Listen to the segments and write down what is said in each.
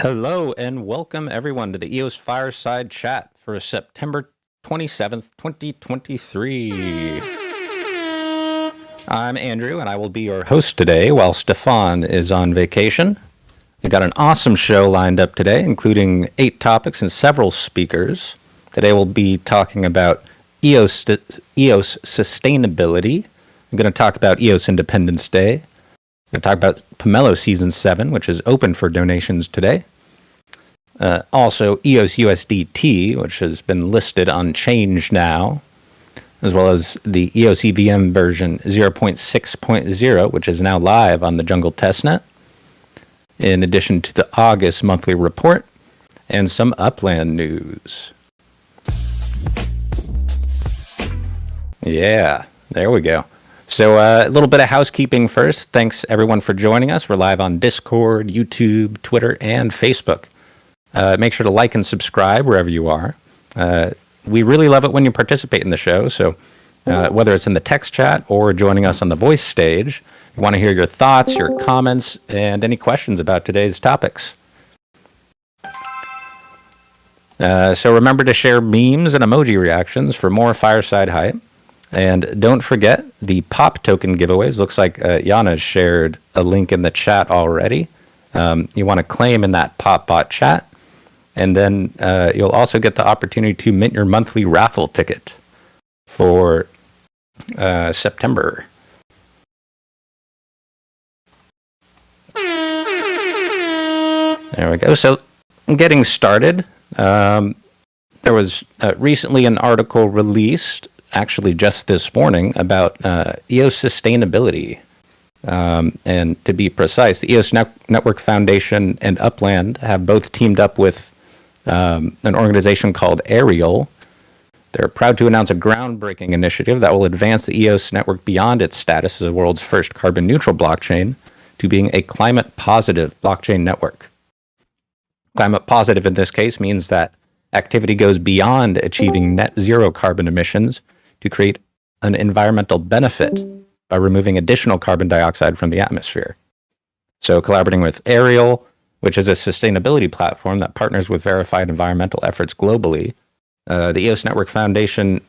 Hello and welcome everyone to the EOS Fireside Chat for September 27th, 2023. I'm Andrew and I will be your host today while Stefan is on vacation. We got an awesome show lined up today, including 8 topics and several speakers. Today we'll be talking about EOS Sustainability. I'm going to talk about EOS Independence Day. We're going to talk about Pomelo Season 7, which is open for donations today. Also, EOS USDT, which has been listed on ChangeNow, as well as the EOS EVM version 0.6.0, which is now live on the Jungle Testnet, in addition to the August monthly report, and some Upland news. Yeah, there we go. So a little bit of housekeeping first. Thanks, everyone, for joining us. We're live on Discord, YouTube, Twitter, and Facebook. Make sure to like and subscribe wherever you are. We really love it when you participate in the show. So whether it's in the text chat or joining us on the voice stage, we want to hear your thoughts, your comments, and any questions about today's topics. So remember to share memes and emoji reactions for more fireside hype. And don't forget the pop token giveaways. Looks like Jana's shared a link in the chat already. You want to claim in that pop bot chat. And then you'll also get the opportunity to mint your monthly raffle ticket for September. There we go. So getting started, there was recently an article released, actually just this morning, about EOS Sustainability. And to be precise, the EOS Network Foundation and Upland have both teamed up with an organization called Ariel. They're proud to announce a groundbreaking initiative that will advance the EOS network beyond its status as the world's first carbon-neutral blockchain to being a climate-positive blockchain network. Climate positive in this case means that activity goes beyond achieving net zero carbon emissions to create an environmental benefit by removing additional carbon dioxide from the atmosphere. So collaborating with Ariel, which is a sustainability platform that partners with verified environmental efforts globally, the EOS Network Foundation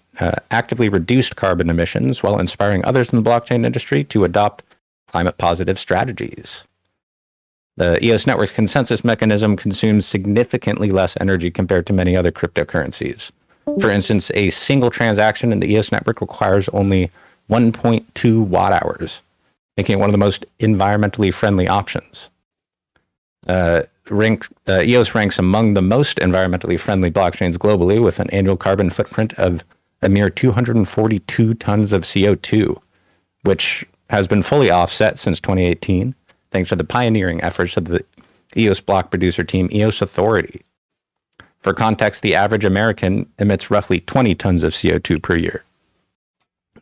actively reduced carbon emissions while inspiring others in the blockchain industry to adopt climate-positive strategies. The EOS Network's consensus mechanism consumes significantly less energy compared to many other cryptocurrencies. For instance, a single transaction in the EOS network requires only 1.2 watt hours, making it one of the most environmentally friendly options. EOS ranks among the most environmentally friendly blockchains globally, with an annual carbon footprint of a mere 242 tons of CO2, which has been fully offset since 2018, thanks to the pioneering efforts of the EOS block producer team EOS Authority. For context, the average American emits roughly 20 tons of CO2 per year,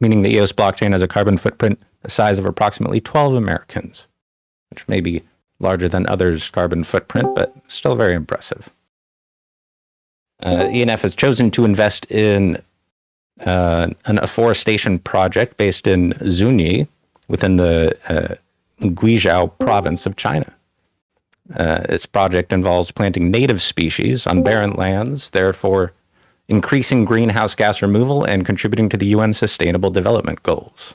meaning the EOS blockchain has a carbon footprint the size of approximately 12 Americans, which may be larger than others' carbon footprint, but still very impressive. ENF has chosen to invest in an afforestation project based in Zunyi within the Guizhou province of China. This project involves planting native species on barren lands, therefore increasing greenhouse gas removal and contributing to the UN Sustainable Development Goals.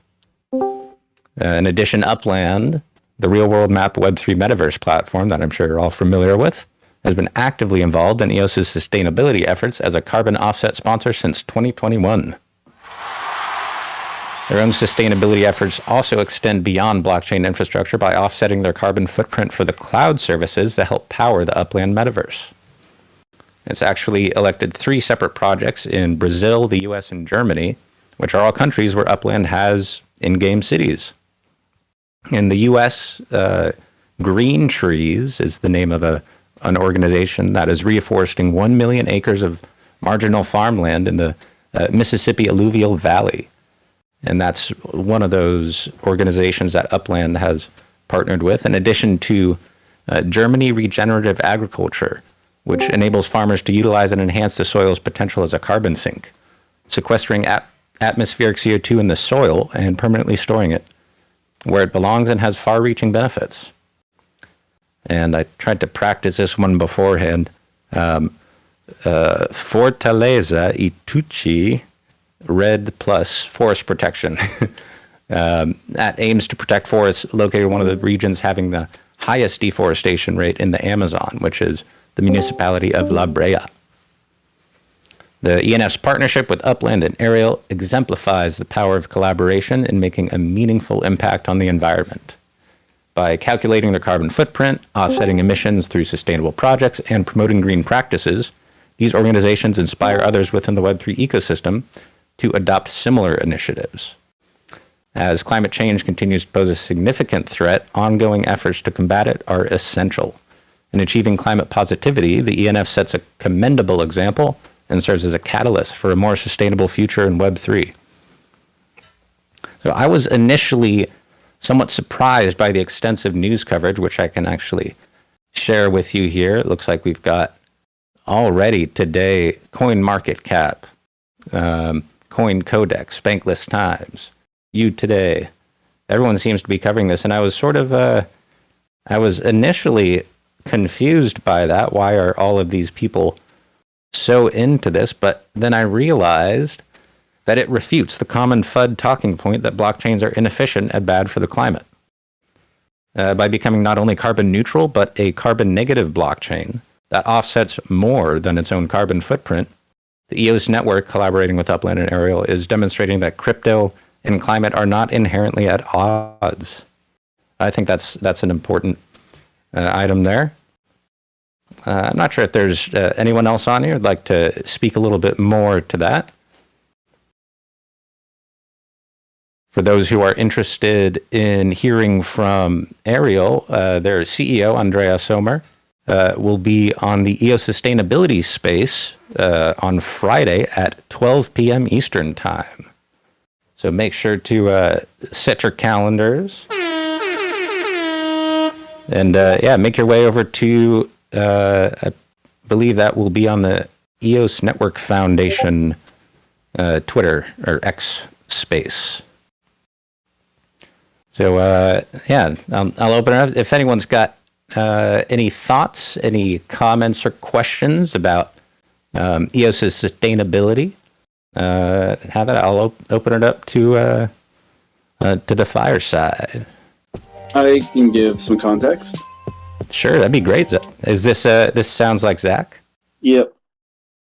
In addition, Upland, the real-world map Web3 metaverse platform that I'm sure you're all familiar with, has been actively involved in EOS's sustainability efforts as a carbon offset sponsor since 2021. Their own sustainability efforts also extend beyond blockchain infrastructure by offsetting their carbon footprint for the cloud services that help power the Upland metaverse. It's actually elected 3 separate projects in Brazil, the US, and Germany, which are all countries where Upland has in-game cities. In the US, Green Trees is the name of an organization that is reforesting 1 million acres of marginal farmland in the Mississippi Alluvial Valley. And that's one of those organizations that Upland has partnered with, in addition to Germany Regenerative Agriculture, which enables farmers to utilize and enhance the soil's potential as a carbon sink, sequestering atmospheric CO2 in the soil and permanently storing it where it belongs and has far-reaching benefits. and I tried to practice this one beforehand. Fortaleza y Tucci, red plus forest protection. That aims to protect forests located in one of the regions having the highest deforestation rate in the Amazon, which is the municipality of La Brea. The ENF's partnership with Upland and Ariel exemplifies the power of collaboration in making a meaningful impact on the environment. By calculating their carbon footprint, offsetting emissions through sustainable projects, and promoting green practices, these organizations inspire others within the Web3 ecosystem to adopt similar initiatives. As climate change continues to pose a significant threat, ongoing efforts to combat it are essential. In achieving climate positivity, the ENF sets a commendable example and serves as a catalyst for a more sustainable future in Web3. So I was initially somewhat surprised by the extensive news coverage, which I can actually share with you here. It looks like we've got already today CoinMarketCap, CoinCodex, Bankless Times, You Today. Everyone seems to be covering this, and I was I was initially confused by that. Why are all of these people so into this? But then I realized that it refutes the common FUD talking point that blockchains are inefficient and bad for the climate. By becoming not only carbon neutral, but a carbon negative blockchain that offsets more than its own carbon footprint, the EOS network, collaborating with Upland and Ariel, is demonstrating that crypto and climate are not inherently at odds. I think that's an important item there. I'm not sure if there's anyone else on here who'd like to speak a little bit more to that. For those who are interested in hearing from Ariel, their CEO, Andrea Sommer, will be on the EOS Sustainability space on Friday at 12 p.m. Eastern Time. So make sure to set your calendars. And make your way over to, I believe that will be on the EOS Network Foundation Twitter or X space. So, I'll open it up. If anyone's got any thoughts, any comments or questions about EOS's sustainability, I'll open it up to the fireside. I can give some context. Sure, that'd be great. Is this this sounds like Zach? Yep.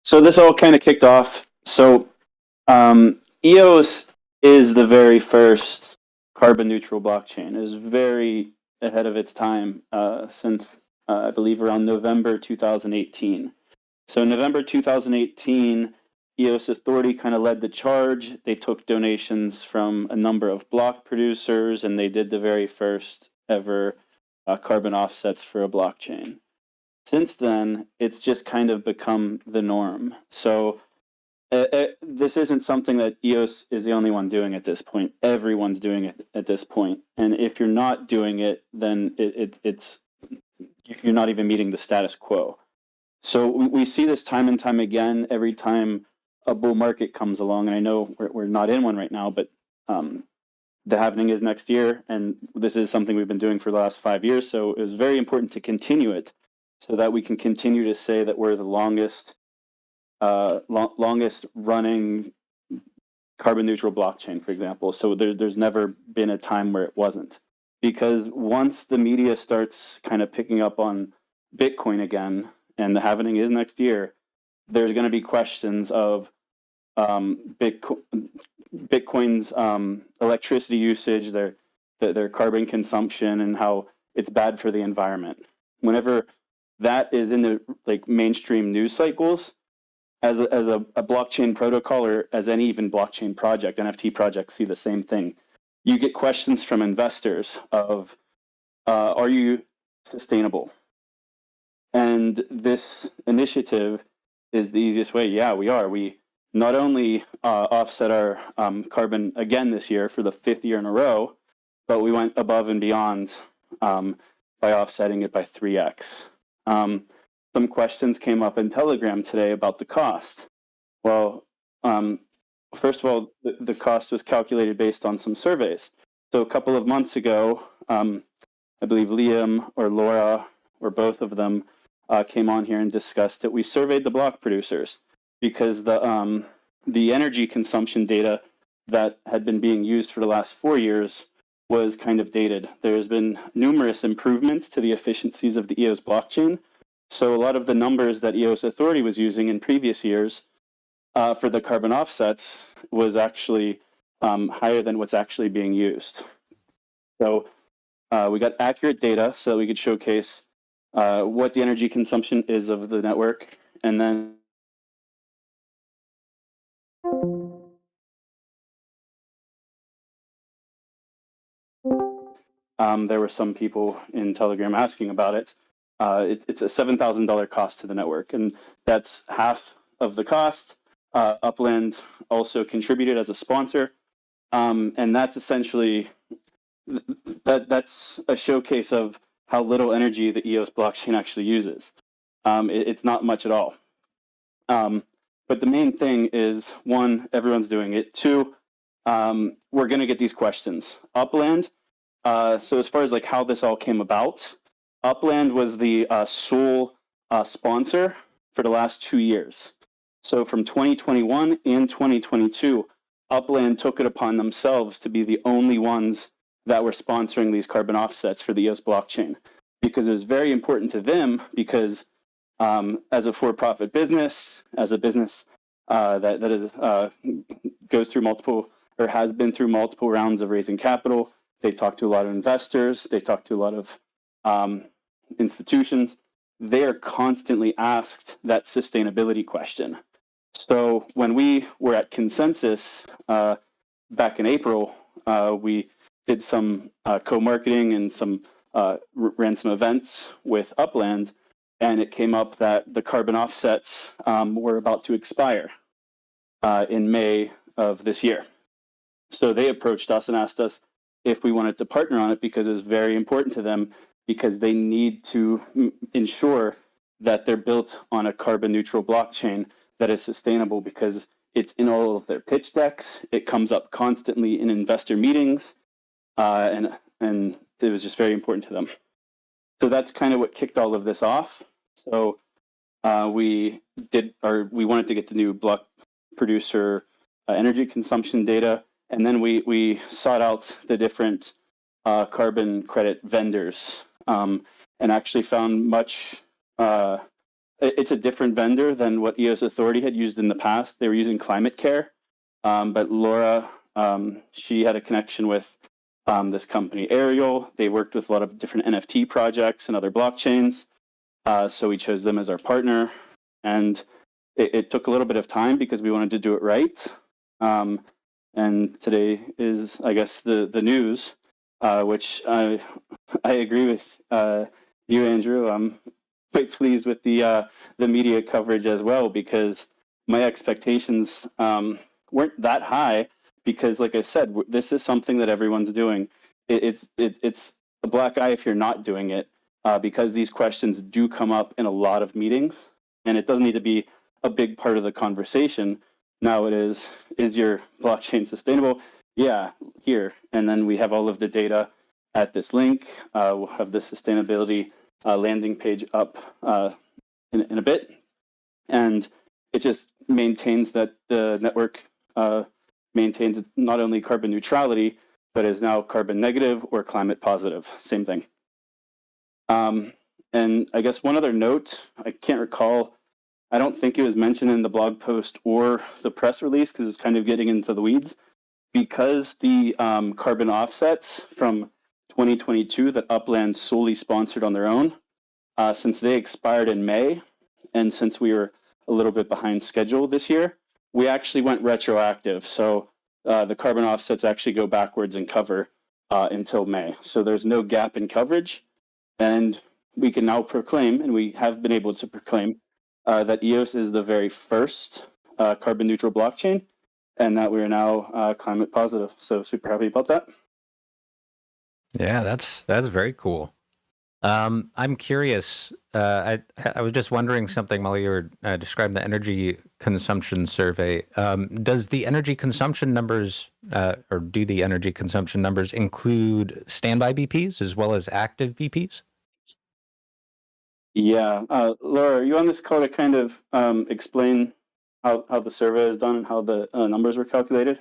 So this all kind of kicked off. So EOS is the very first carbon neutral blockchain. It is very ahead of its time since I believe around November 2018. So November 2018, EOS Authority kind of led the charge. They took donations from a number of block producers, and they did the very first ever carbon offsets for a blockchain. Since then, it's just kind of become the norm. So this isn't something that EOS is the only one doing at this point. Everyone's doing it at this point. And if you're not doing it, then it's you're not even meeting the status quo. So we see this time and time again every time a bull market comes along. And I know we're not in one right now, but the happening is next year. And this is something we've been doing for the last 5 years. So it was very important to continue it so that we can continue to say that we're the longest running carbon neutral blockchain, for example. So there's never been a time where it wasn't. Because once the media starts kind of picking up on Bitcoin again, and the happening is next year, there's going to be questions of Bitcoin's electricity usage, their carbon consumption, and how it's bad for the environment. Whenever that is in the mainstream news cycles, as a blockchain protocol, or as any even blockchain project, NFT projects see the same thing. You get questions from investors of, are you sustainable? And this initiative is the easiest way. Yeah, we are. We not only offset our carbon again this year for the 5th year in a row, but we went above and beyond by offsetting it by 3x. Some questions came up in Telegram today about the cost. Well, first of all, the cost was calculated based on some surveys. So a couple of months ago, I believe Liam or Laura or both of them, came on here and discussed it. We surveyed the block producers because the energy consumption data that had been being used for the last 4 years was kind of dated. There's been numerous improvements to the efficiencies of the EOS blockchain. So a lot of the numbers that EOS Authority was using in previous years for the carbon offsets was actually higher than what's actually being used. So we got accurate data so that we could showcase what the energy consumption is of the network, and then there were some people in Telegram asking about it. It's a $7,000 cost to the network, and that's half of the cost. Upland also contributed as a sponsor, and that's essentially that's a showcase of how little energy the EOS blockchain actually uses. It's not much at all. But the main thing is, one, everyone's doing it. Two, we're going to get these questions. Upland. So as far as like how this all came about, Upland was the sole sponsor for the last 2 years. So from 2021 and 2022, Upland took it upon themselves to be the only ones that were sponsoring these carbon offsets for the EOS blockchain, because it was very important to them, because as a for-profit business, as a business that is, goes through multiple, or has been through multiple rounds of raising capital, they talk to a lot of investors, they talk to a lot of institutions. They are constantly asked that sustainability question. So when we were at Consensus back in April, we did some co-marketing and ran some events with Upland, and it came up that the carbon offsets were about to expire in May of this year. So they approached us and asked us if we wanted to partner on it, because it was very important to them, because they need to ensure that they're built on a carbon neutral blockchain that is sustainable, because it's in all of their pitch decks. It comes up constantly in investor meetings, and it was just very important to them. So that's kind of what kicked all of this off. So we wanted to get the new block producer energy consumption data, and then we sought out the different carbon credit vendors, and actually found it's a different vendor than what EOS Authority had used in the past. They were using Climate Care, but Laura, she had a connection with this company, Ariel. They worked with a lot of different NFT projects and other blockchains, so we chose them as our partner. And it took a little bit of time because we wanted to do it right. And today is, I guess, the news, which I agree with you, Andrew. I'm quite pleased with the media coverage as well, because my expectations weren't that high, because, like I said, this is something that everyone's doing. It's a black eye if you're not doing it, because these questions do come up in a lot of meetings, and it doesn't need to be a big part of the conversation. Now it is your blockchain sustainable? Yeah, here. And then we have all of the data at this link. We'll have the sustainability landing page up in a bit. And it just maintains that the network maintains not only carbon neutrality, but is now carbon negative or climate positive. Same thing. And I guess one other note, I can't recall, I don't think it was mentioned in the blog post or the press release, because it's kind of getting into the weeds, because the carbon offsets from 2022 that Upland solely sponsored on their own, since they expired in May, and since we were a little bit behind schedule this year, we actually went retroactive. So the carbon offsets actually go backwards and cover until May. So there's no gap in coverage, and we can now proclaim, and we have been able to proclaim, that EOS is the very first carbon neutral blockchain, and that we are now climate positive. So super happy about that. Yeah, that's very cool. I'm curious. I was just wondering something while you were describing the energy consumption survey. Does the energy consumption numbers, or do the energy consumption numbers include standby BPs as well as active BPs? Yeah, Laura, are you on this call to kind of explain how the survey is done and how the numbers were calculated?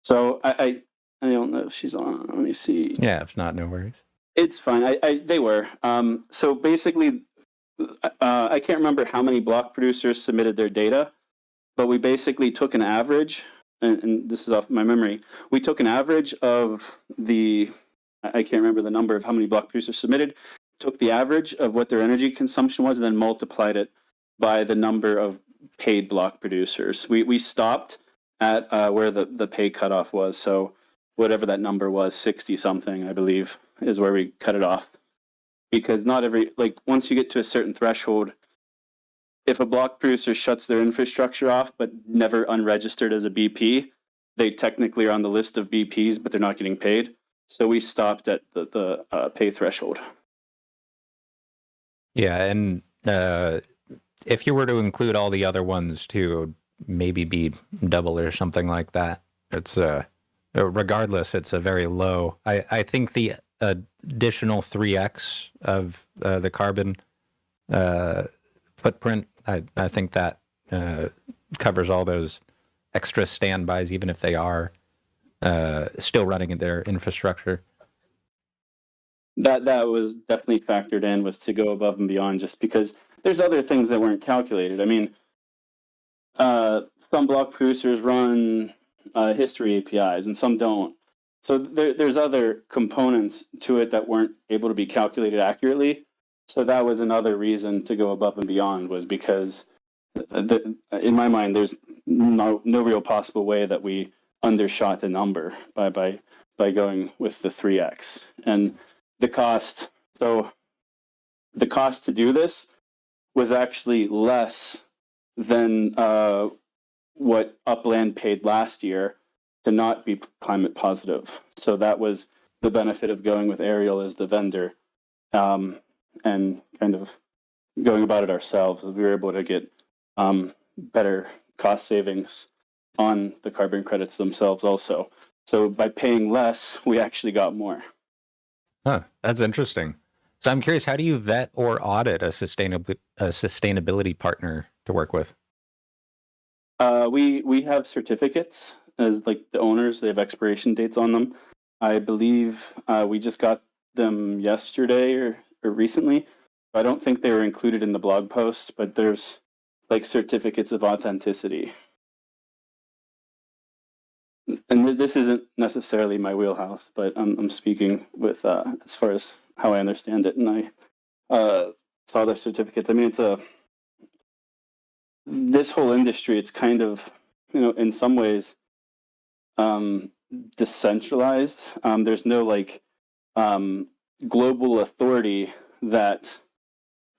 So I don't know if she's on. Let me see. Yeah, if not, no worries. It's fine. They were. So basically, I can't remember how many block producers submitted their data, but we basically took an average, and this is off my memory. We took an average of I can't remember the number of how many block producers submitted, took the average of what their energy consumption was, and then multiplied it by the number of paid block producers. We stopped at where the pay cutoff was. So whatever that number was, 60 something, I believe, is where we cut it off. Because not every, like, once you get to a certain threshold, if a block producer shuts their infrastructure off but never unregistered as a BP, they technically are on the list of BPs, but they're not getting paid. So we stopped at the pay threshold. Yeah, and if you were to include all the other ones too, it would maybe be double or something like that. It's regardless, it's a very low. I think the additional 3x of the carbon footprint, I think that covers all those extra standbys, even if they are still running in their infrastructure. That was definitely factored in, was to go above and beyond, just because there's other things that weren't calculated. I mean, some block producers run history APIs and some don't. So there's other components to it that weren't able to be calculated accurately. So that was another reason to go above and beyond, was because in my mind, there's no real possible way that we undershot the number by going with the 3x. And the cost, so the cost to do this was actually less than what Upland paid last year to not be climate positive. So that was the benefit of going with Ariel as the vendor, and kind of going about it ourselves. We were able to get better cost savings on the carbon credits themselves also. So by paying less, we actually got more. Huh, that's interesting. So I'm curious, how do you vet or audit a sustainability partner to work with? We have certificates as, like, the owners. They have expiration dates on them. I believe we just got them yesterday or recently. I don't think they were included in the blog post, but there's like certificates of authenticity. And this isn't necessarily my wheelhouse, but I'm speaking with as far as how I understand it, and I saw their certificates. I mean, this whole industry, it's kind of, in some ways, decentralized. There's no like global authority that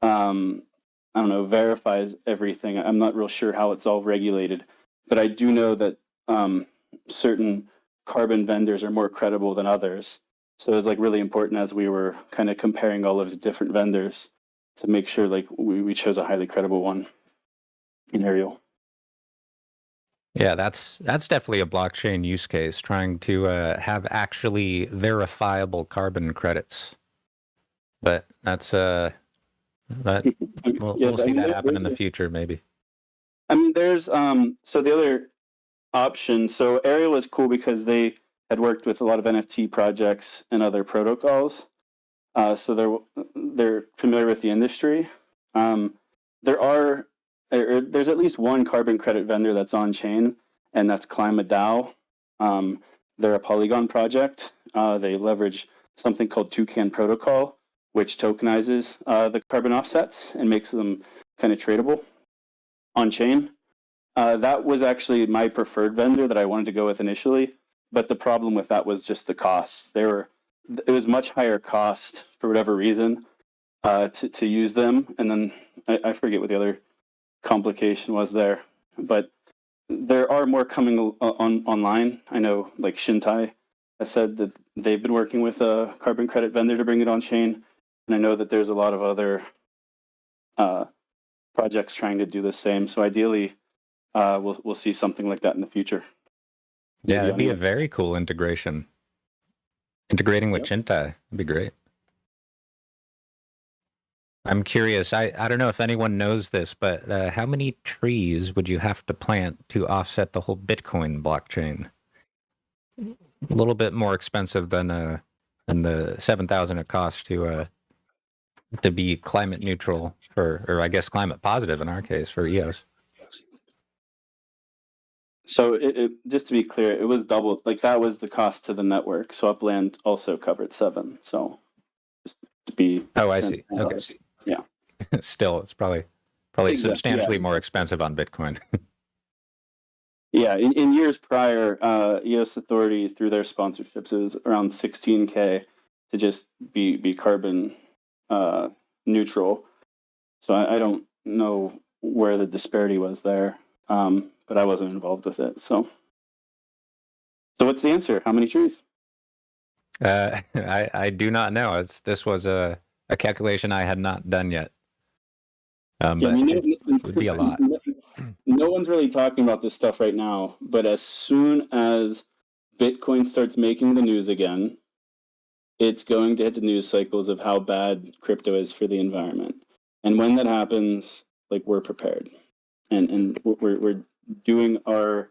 I don't know, verifies everything. I'm not real sure how it's all regulated, but I do know that certain carbon vendors are more credible than others. So it's like really important, as we were kind of comparing all of the different vendors, to make sure like we chose a highly credible one in Ariel. Yeah, that's definitely a blockchain use case, trying to have actually verifiable carbon credits. But that's that Yeah, we'll I see mean, that happen in the future, maybe. I mean, there's so the other option. So Ariel was cool because they had worked with a lot of NFT projects and other protocols. So they're familiar with the industry. There are there's at least one carbon credit vendor that's on chain, and that's ClimateDAO. They're a Polygon project. They leverage something called Toucan Protocol, which tokenizes the carbon offsets and makes them kind of tradable on chain. That was actually my preferred vendor that I wanted to go with initially, but the problem with that was just the costs. It was much higher cost for whatever reason to use them, and then I forget what the other complication was there, but there are more coming online. I know, like Shintai has said that they've been working with a carbon credit vendor to bring it on chain, and I know that there's a lot of other projects trying to do the same. So ideally, we'll see something like that in the future. Yeah, maybe it'd be a on very cool integration. Integrating with Yep. Chintai would be great. I'm curious. I don't know if anyone knows this, but how many trees would you have to plant to offset the whole Bitcoin blockchain? A little bit more expensive than the 7,000 it costs to be climate neutral or I guess climate positive in our case for EOS. So just to be clear, it was double. Like that was the cost to the network. So Upland also covered 7. So just to be Oh, I see. Okay. Yeah. Still, it's probably Exactly. substantially Yeah. more expensive on Bitcoin. Yeah, in years prior, EOS Authority through their sponsorships it was around 16K to just be carbon neutral. So I don't know where the disparity was there, but I wasn't involved with it. So what's the answer? How many trees? I do not know. This was a calculation I had not done yet. But it would be a lot. No one's really talking about this stuff right now, but as soon as Bitcoin starts making the news again, it's going to hit the news cycles of how bad crypto is for the environment. And when that happens, like we're prepared, and we're doing our,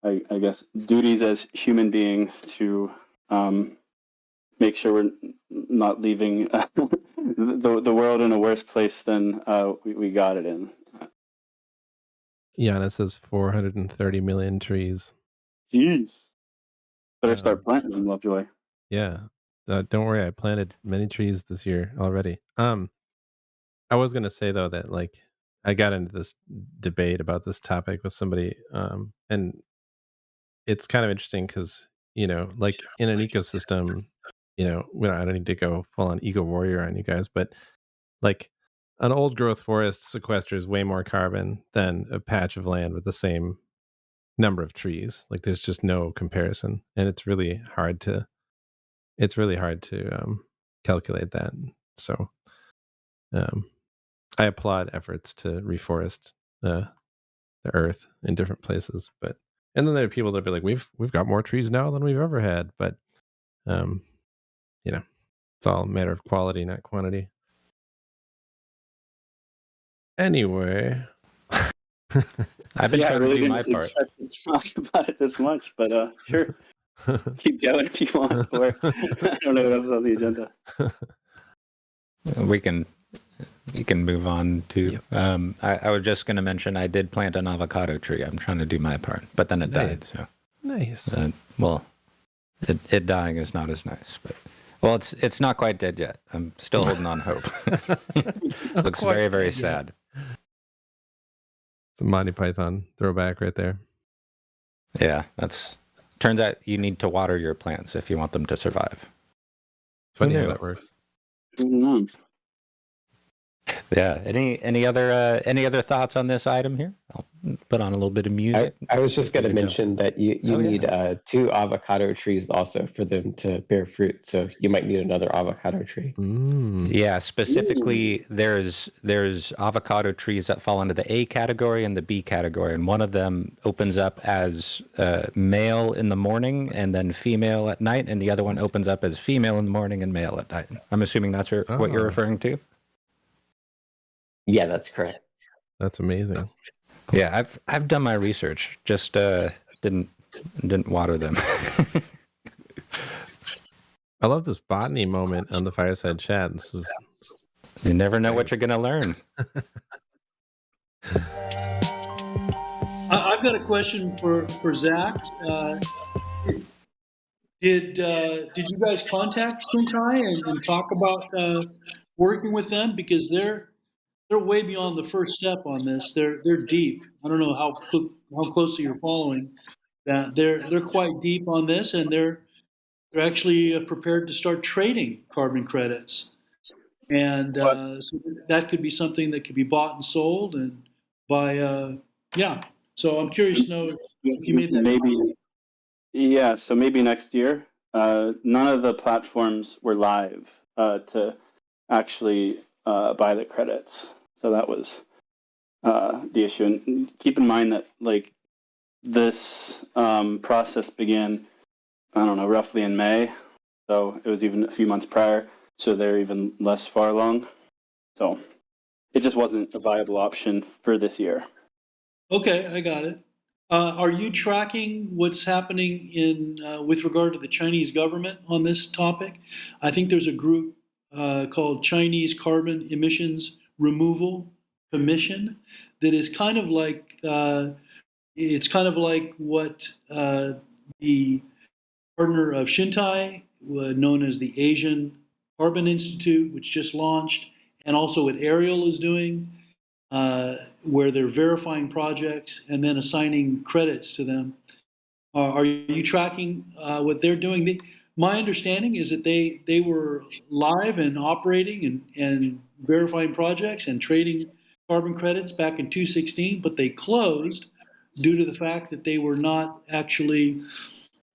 I guess, duties as human beings to make sure we're not leaving the world in a worse place than we got it in. Yeah, and it says 430 million trees. Jeez. Better start planting them, Lovejoy. Yeah. Don't worry, I planted many trees this year already. I was gonna say though that like I got into this debate about this topic with somebody, and it's kind of interesting because like in an ecosystem, I don't need to go full on ego warrior on you guys, but like an old growth forest sequesters way more carbon than a patch of land with the same number of trees. Like there's just no comparison, and it's really hard to calculate that. So I applaud efforts to reforest the earth in different places, and then there are people that be like, we've got more trees now than we've ever had, but um, it's all a matter of quality, not quantity. Anyway, I've been trying to do my part. Expect to talk about it this much, but sure, keep going if you want. Or I don't know what else is on the agenda. We can move on to. Yep. I was just going to mention I did plant an avocado tree. I'm trying to do my part, but then it died. So nice. Well, it dying is not as nice, but well, it's not quite dead yet. I'm still holding on hope. Looks very, very sad. It's a Monty Python throwback right there. Yeah, turns out you need to water your plants if you want them to survive. Funny how that works. Yeah. Any other thoughts on this item here? I'll put on a little bit of music. I was just going to mention that you need 2 avocado trees also for them to bear fruit. So you might need another avocado tree. Yeah, specifically, there's avocado trees that fall into the A category and the B category, and one of them opens up as male in the morning and then female at night, and the other one opens up as female in the morning and male at night. I'm assuming that's what you're referring to. Yeah, that's correct. That's amazing. Yeah, I've done my research. Just didn't water them. I love this botany moment on the Fireside Chat. You never know what you're going to learn. I've got a question for Zach. Did you guys contact ChangeNow and talk about working with them, because they're way beyond the first step on this. They're deep. I don't know how closely you're following that. They're quite deep on this, and they're actually prepared to start trading carbon credits, and so that could be something that could be bought and sold and by So I'm curious to know if you made that. Maybe. Yeah, so maybe next year. None of the platforms were live to actually buy the credits, so that was the issue. And keep in mind that like this process began, I don't know, roughly in May. So it was even a few months prior. So they're even less far along. So it just wasn't a viable option for this year. Okay, I got it. Are you tracking what's happening in with regard to the Chinese government on this topic? I think there's a group called Chinese Carbon Emissions Removal Commission that is kind of like it's kind of like what the partner of Shintai, known as the Asian Carbon Institute, which just launched, and also what Ariel is doing, where they're verifying projects and then assigning credits to them. Are you tracking what they're doing? My understanding is that they were live and operating and verifying projects and trading carbon credits back in 2016, but they closed due to the fact that they were not actually,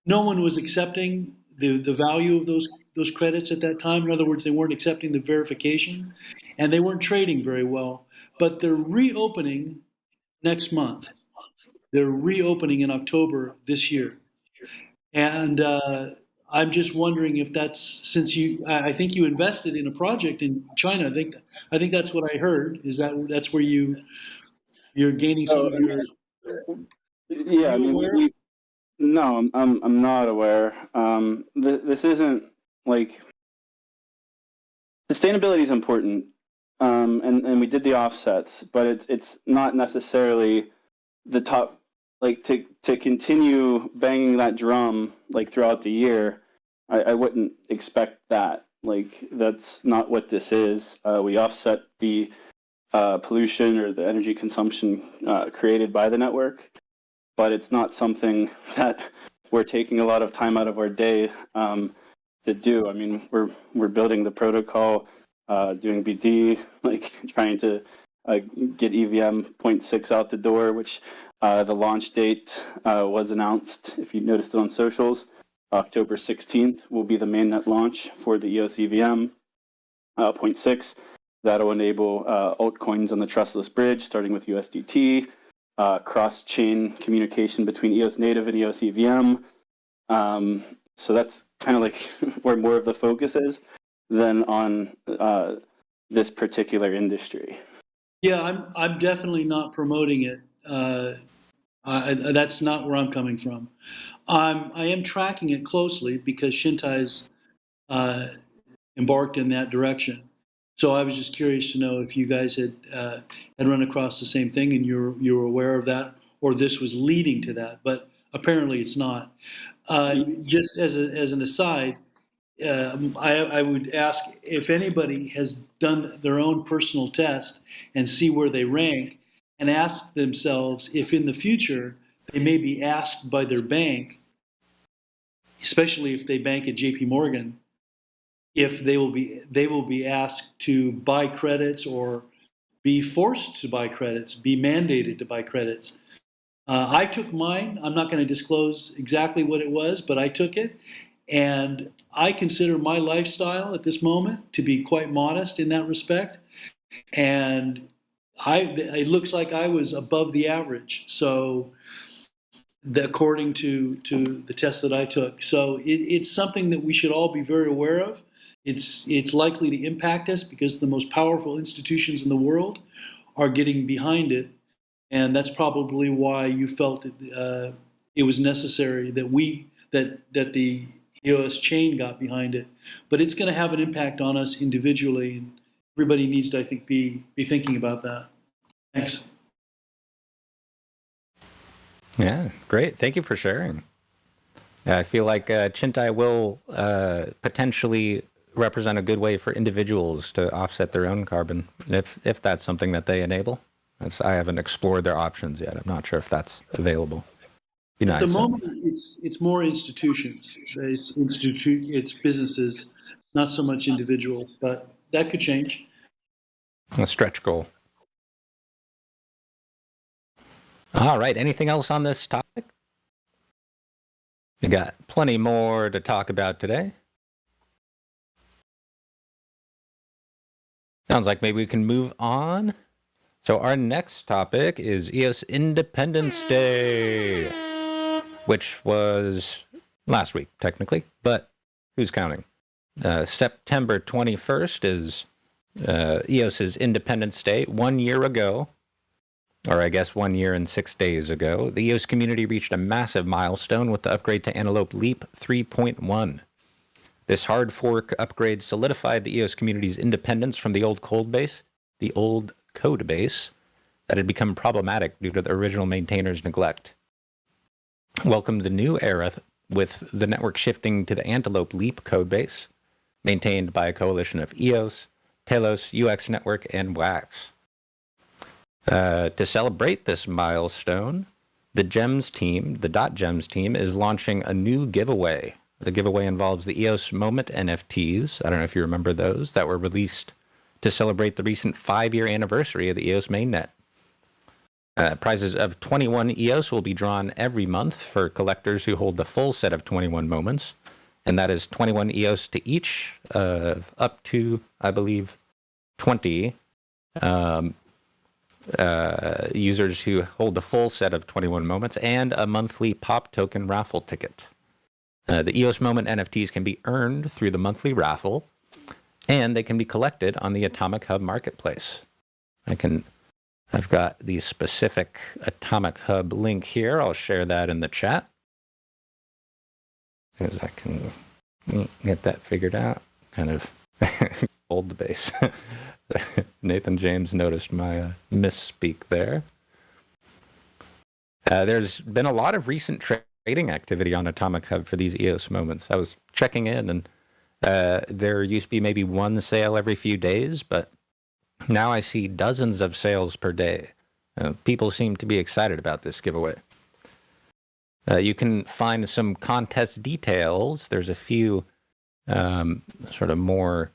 no one was accepting the value of those credits at that time. In other words, they weren't accepting the verification, and they weren't trading very well. But they're reopening next month. They're reopening in October this year, and I'm just wondering if that's, since I think you invested in a project in China. I think that's what I heard. Is that's where you're gaining some of your? Yeah, Are I you mean, aware? no, I'm not aware. This isn't like, sustainability is important, and we did the offsets, but it's not necessarily the top. Like, to continue banging that drum like throughout the year, I wouldn't expect that. Like, that's not what this is. We offset the pollution or the energy consumption created by the network, but it's not something that we're taking a lot of time out of our day to do. I mean, we're building the protocol, doing BD, like trying to get EVM 0.6 out the door, which the launch date was announced. If you noticed it on socials, October 16th will be the mainnet launch for the EOS EVM 0.6. That'll enable altcoins on the trustless bridge, starting with USDT, cross-chain communication between EOS native and EOS EVM. So that's kind of like where more of the focus is than on this particular industry. Yeah, I'm definitely not promoting it. That's not where I'm coming from. I am tracking it closely because Shintai's embarked in that direction. So I was just curious to know if you guys had run across the same thing and you were aware of that, or this was leading to that. But apparently, it's not. Just as an aside, I would ask if anybody has done their own personal test and see where they rank, and ask themselves if in the future they may be asked by their bank, especially if they bank at JP Morgan, if they will be asked to buy credits or be forced to buy credits, be mandated to buy credits. I took mine. I'm not going to disclose exactly what it was, but I took it. And I consider my lifestyle at this moment to be quite modest in that respect. And it looks like I was above the average. So according to the test that I took. So it's something that we should all be very aware of. It's likely to impact us because the most powerful institutions in the world are getting behind it. And that's probably why you felt it was necessary that the EOS chain got behind it. But it's going to have an impact on us individually, and everybody needs to, I think, be thinking about that. Thanks. Yeah, great. Thank you for sharing. I feel like Chintai will potentially represent a good way for individuals to offset their own carbon, if that's something that they enable. I haven't explored their options yet. I'm not sure if that's available. Be nice. At the moment, it's more institutions. It's businesses, not so much individuals, but that could change. A stretch goal. All right. Anything else on this topic? We got plenty more to talk about today. Sounds like maybe we can move on. So our next topic is EOS Independence Day, which was last week, technically, but who's counting? September 21st is EOS's Independence Day. 1 year ago, or I guess 1 year and 6 days ago, the EOS community reached a massive milestone with the upgrade to Antelope Leap 3.1. This hard fork upgrade solidified the EOS community's independence from the old code base that had become problematic due to the original maintainers' neglect. Welcomed the new era with the network shifting to the Antelope Leap codebase, maintained by a coalition of EOS, Telos, UX Network, and WAX. To celebrate this milestone, the .gems team is launching a new giveaway. The giveaway involves the EOS Moment NFTs. I don't know if you remember those that were released to celebrate the recent 5-year anniversary of the EOS mainnet. Prizes of 21 EOS will be drawn every month for collectors who hold the full set of 21 moments, and that is 21 EOS to each of up to, I believe, 20 users who hold the full set of 21 moments, and a monthly pop token raffle ticket. The EOS Moment NFTs can be earned through the monthly raffle, and they can be collected on the Atomic Hub marketplace. I've got the specific Atomic Hub link here. I'll share that in the chat, because I can get that figured out. Kind of hold the base. Nathan James noticed my misspeak there. There's been a lot of recent trading activity on Atomic Hub for these EOS moments. I was checking in, and there used to be maybe one sale every few days, but now I see dozens of sales per day. People seem to be excited about this giveaway. You can find some contest details. There's a few sort of more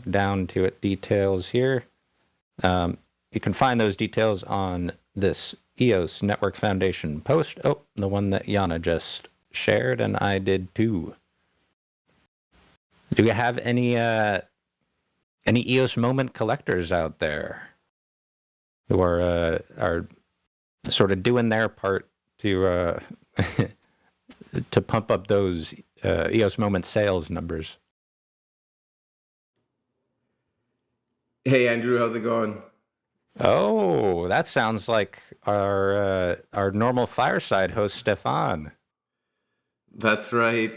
down to it details here. You can find those details on this EOS Network Foundation post. Oh, the one that Yana just shared, and I did too. Do we have any EOS moment collectors out there who are sort of doing their part to to pump up those EOS moment sales numbers? Hey Andrew, how's it going? Oh, that sounds like our normal fireside host, Stefan. That's right.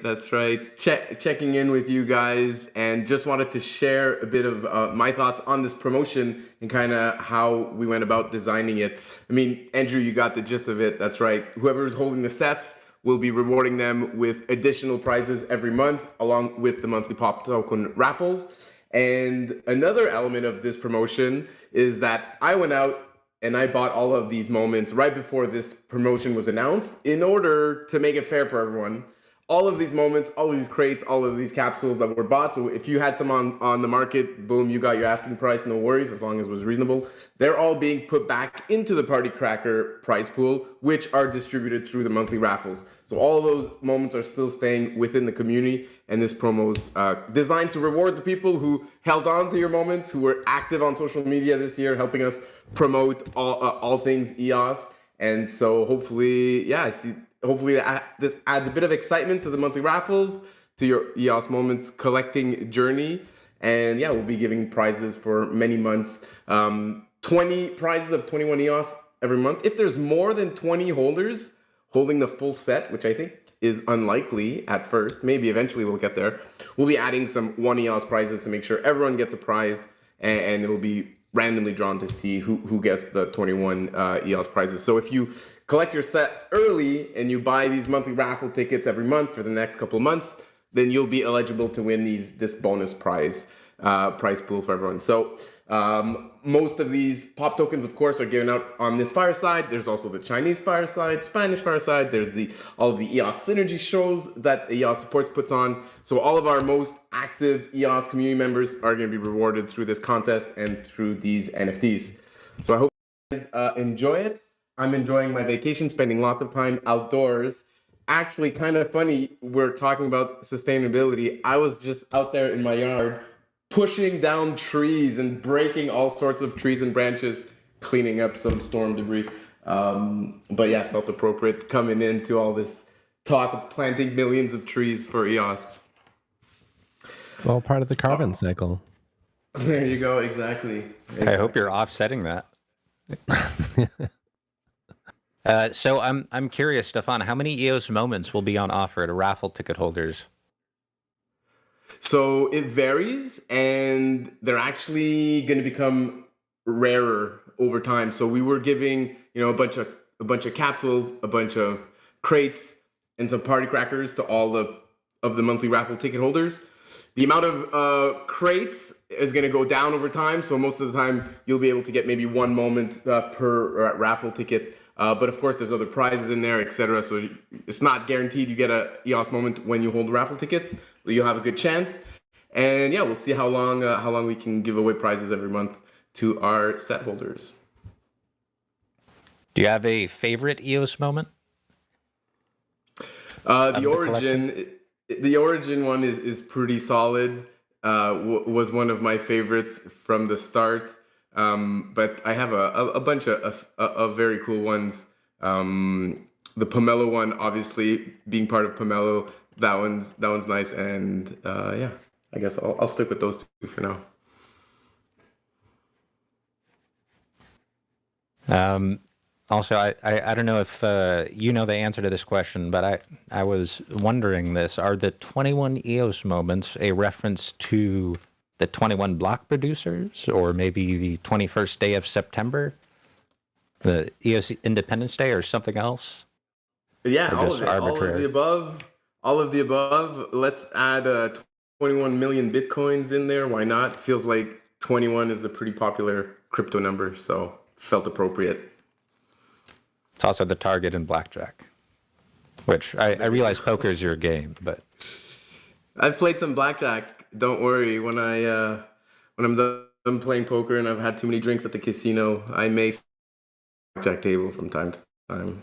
Checking in with you guys, and just wanted to share a bit of my thoughts on this promotion and kind of how we went about designing it. I mean, Andrew, you got the gist of it. That's right. Whoever's holding the sets will be rewarding them with additional prizes every month, along with the monthly pop token raffles. And another element of this promotion is that I went out and I bought all of these moments right before this promotion was announced in order to make it fair for everyone. All of these moments, all of these crates, all of these capsules that were bought. So if you had some on the market, boom, you got your asking price, no worries, as long as it was reasonable. They're all being put back into the Party Cracker prize pool, which are distributed through the monthly raffles. So all of those moments are still staying within the community, and this promo is designed to reward the people who held on to your moments, who were active on social media this year, helping us promote all things EOS. And so hopefully, this adds a bit of excitement to the monthly raffles, to your EOS moments collecting journey. And yeah, we'll be giving prizes for many months. 20 prizes of 21 EOS every month. If there's more than 20 holders holding the full set, which I think is unlikely at first, maybe eventually we'll get there, we'll be adding some 1 EOS prizes to make sure everyone gets a prize, and it will be randomly drawn to see who gets the 21 EOS prizes. So if you collect your set early and you buy these monthly raffle tickets every month for the next couple of months, then you'll be eligible to win this bonus prize pool for everyone. So most of these pop tokens, of course, are given out on this fireside. There's also the Chinese fireside, Spanish fireside. There's all of the EOS synergy shows that EOS Supports puts on. So all of our most active EOS community members are going to be rewarded through this contest and through these NFTs. So I hope you guys enjoy it. I'm enjoying my vacation, spending lots of time outdoors. Actually, kind of funny, we're talking about sustainability. I was just out there in my yard pushing down trees and breaking all sorts of trees and branches, cleaning up some storm debris. But yeah, felt appropriate coming into all this talk of planting millions of trees for EOS. It's all part of the carbon cycle. There you go. Exactly. I hope you're offsetting that. So I'm curious, Stefan, how many EOS moments will be on offer to raffle ticket holders? So it varies, and they're actually going to become rarer over time. So we were giving, a bunch of capsules, a bunch of crates, and some party crackers to all of the monthly raffle ticket holders. The amount of crates is going to go down over time. So most of the time, you'll be able to get maybe one moment per raffle ticket. But of course, there's other prizes in there, etc. So it's not guaranteed you get a EOS moment when you hold raffle tickets. But you'll have a good chance. And yeah, we'll see how long we can give away prizes every month to our set holders. Do you have a favorite EOS moment? The origin one is pretty solid. Was one of my favorites from the start. But I have a bunch of very cool ones. The Pomelo one, obviously, being part of Pomelo, that one's nice. And yeah, I guess I'll stick with those two for now. Also, I don't know if you know the answer to this question, but I was wondering this. Are the 21 EOS moments a reference to the 21 block producers, or maybe the 21st day of September, the EOS Independence Day, or something else? Yeah, all of it. All of the above. Let's add 21 million Bitcoins in there. Why not? Feels like 21 is a pretty popular crypto number, so felt appropriate. It's also the target in blackjack, which I realize poker is your game, but I've played some blackjack. Don't worry. When I'm done playing poker and I've had too many drinks at the casino, I may blackjack table from time to time.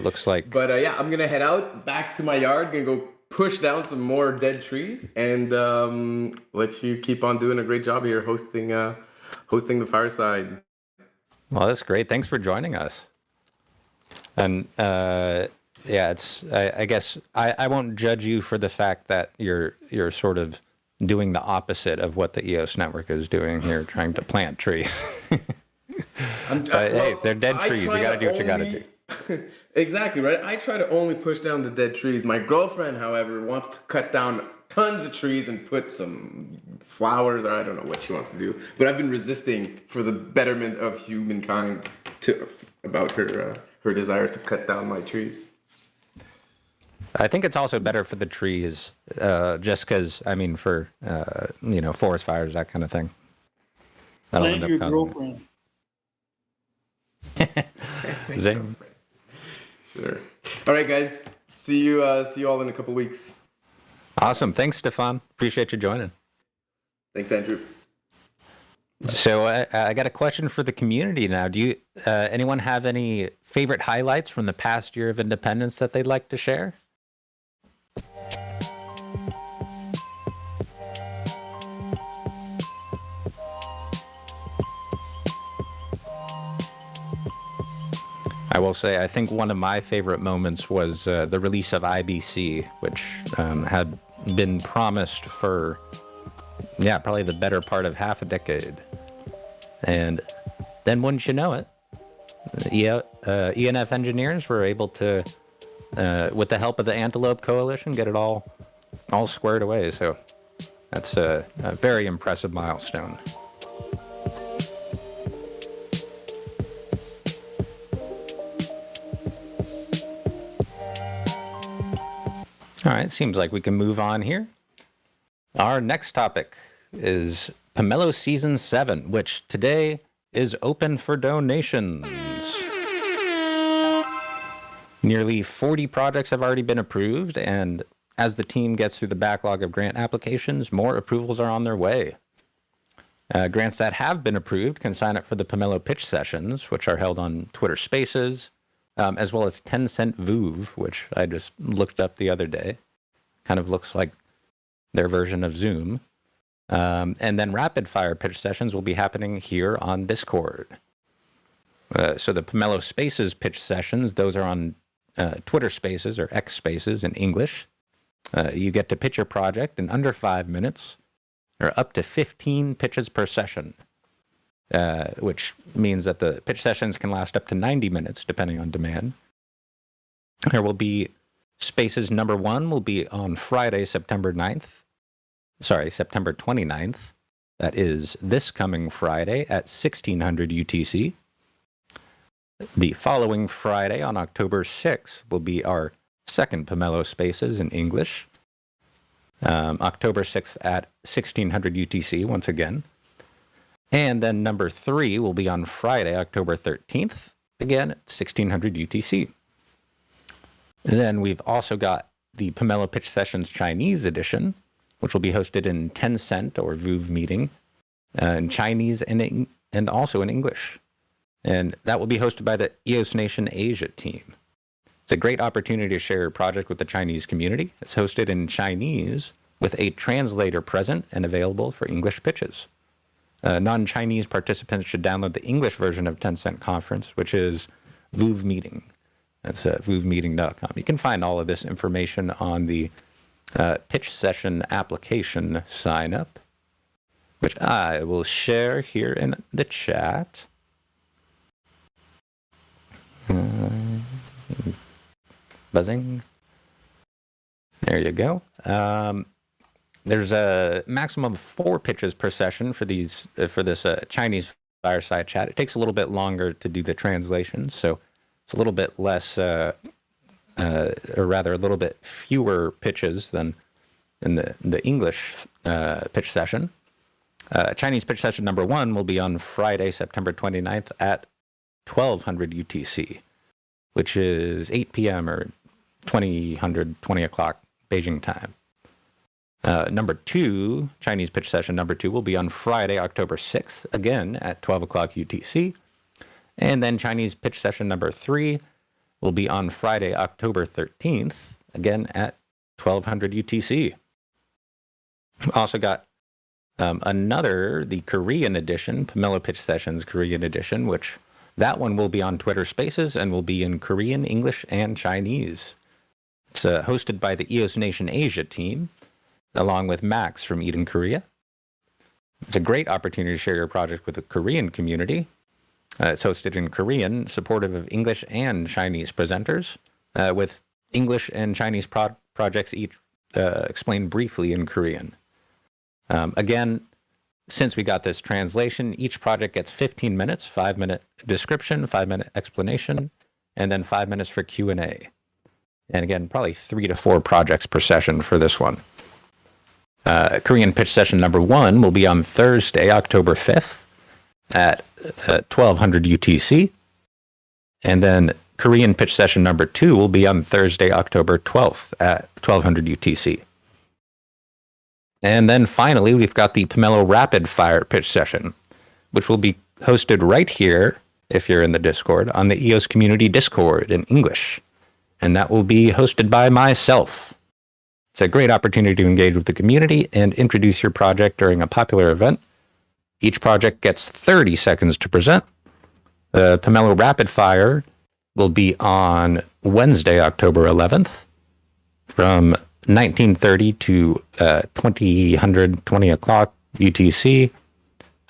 Looks like. But yeah, I'm gonna head out back to my yard. Gonna go push down some more dead trees and let you keep on doing a great job here hosting the fireside. Well, that's great. Thanks for joining us. And yeah, I guess I won't judge you for the fact that you're sort of doing the opposite of what the EOS network is doing here, trying to plant trees. Hey, they're dead trees. You got to do what you got to do. Exactly, right? I try to only push down the dead trees. My girlfriend, however, wants to cut down tons of trees and put some flowers, or I don't know what she wants to do. But I've been resisting for the betterment of humankind about her desires to cut down my trees. I think it's also better for the trees, just because, I mean, for, forest fires, that kind of thing. That'll Plant your girlfriend. Zing. Sure. All right, guys. See you all in a couple weeks. Awesome. Thanks, Stefan. Appreciate you joining. Thanks, Andrew. So I got a question for the community now. Do you anyone have any favorite highlights from the past year of independence that they'd like to share? I will say, I think one of my favorite moments was the release of IBC, which had been promised for, probably the better part of half a decade. And then, wouldn't you know it, ENF engineers were able to, with the help of the Antelope Coalition, get it all squared away. So that's a very impressive milestone. All right, seems like we can move on here. Our next topic is Pomelo Season 7, which today is open for donations. Nearly 40 projects have already been approved, and as the team gets through the backlog of grant applications, more approvals are on their way. Grants that have been approved can sign up for the Pomelo pitch sessions, which are held on Twitter Spaces, as well as 10-cent VOOV, which I just looked up the other day. Kind of looks like their version of Zoom. And then rapid fire pitch sessions will be happening here on Discord. So the Pomelo Spaces pitch sessions, those are on Twitter Spaces or X Spaces in English. You get to pitch your project in under 5 minutes, or up to 15 pitches per session, which means that the pitch sessions can last up to 90 minutes, depending on demand. There will be Spaces number 1 will be on Friday, September 29th. That is this coming Friday at 1600 UTC. The following Friday on October 6th will be our second Pomelo Spaces in English. October 6th at 1600 UTC once again. And then number 3 will be on Friday, October 13th, again at 1600 UTC. And then we've also got the Pomelo Pitch Sessions Chinese edition, which will be hosted in Tencent or VooV meeting in Chinese and also in English. And that will be hosted by the EOS Nation Asia team. It's a great opportunity to share your project with the Chinese community. It's hosted in Chinese with a translator present and available for English pitches. Non-Chinese participants should download the English version of Tencent Conference, which is VooV Meeting. That's voovmeeting.com. You can find all of this information on the pitch session application sign up, which I will share here in the chat. Buzzing. There you go. There's a maximum of 4 pitches per session for this Chinese fireside chat. It takes a little bit longer to do the translation, so it's a little bit less, or rather a little bit fewer pitches than in the English pitch session. Chinese pitch session number 1 will be on Friday, September 29th at 1200 UTC, which is 8 p.m. or 20 o'clock Beijing time. Number 2, Chinese pitch session number 2 will be on Friday, October 6th, again at 12 o'clock UTC. And then Chinese pitch session number 3 will be on Friday, October 13th, again at 1200 UTC. Also got the Korean edition, Pomelo Pitch Sessions Korean edition, which that one will be on Twitter Spaces and will be in Korean, English, and Chinese. It's hosted by the EOS Nation Asia team, along with Max from Eden, Korea. It's a great opportunity to share your project with the Korean community. It's hosted in Korean, supportive of English and Chinese presenters, with English and Chinese projects each explained briefly in Korean. Again, since we got this translation, each project gets 15 minutes, 5-minute description, 5-minute explanation, and then 5 minutes for Q&A. And again, probably 3 to 4 projects per session for this one. Korean pitch session number 1 will be on Thursday, October 5th at 1200 UTC. And then Korean pitch session number 2 will be on Thursday, October 12th at 1200 UTC. And then finally, we've got the Pomelo Rapid Fire pitch session, which will be hosted right here, if you're in the Discord, on the EOS Community Discord in English. And that will be hosted by myself. It's a great opportunity to engage with the community and introduce your project during a popular event. Each project gets 30 seconds to present. The Pomelo Rapid Fire will be on Wednesday, October 11th, from 1930 to 20 o'clock UTC.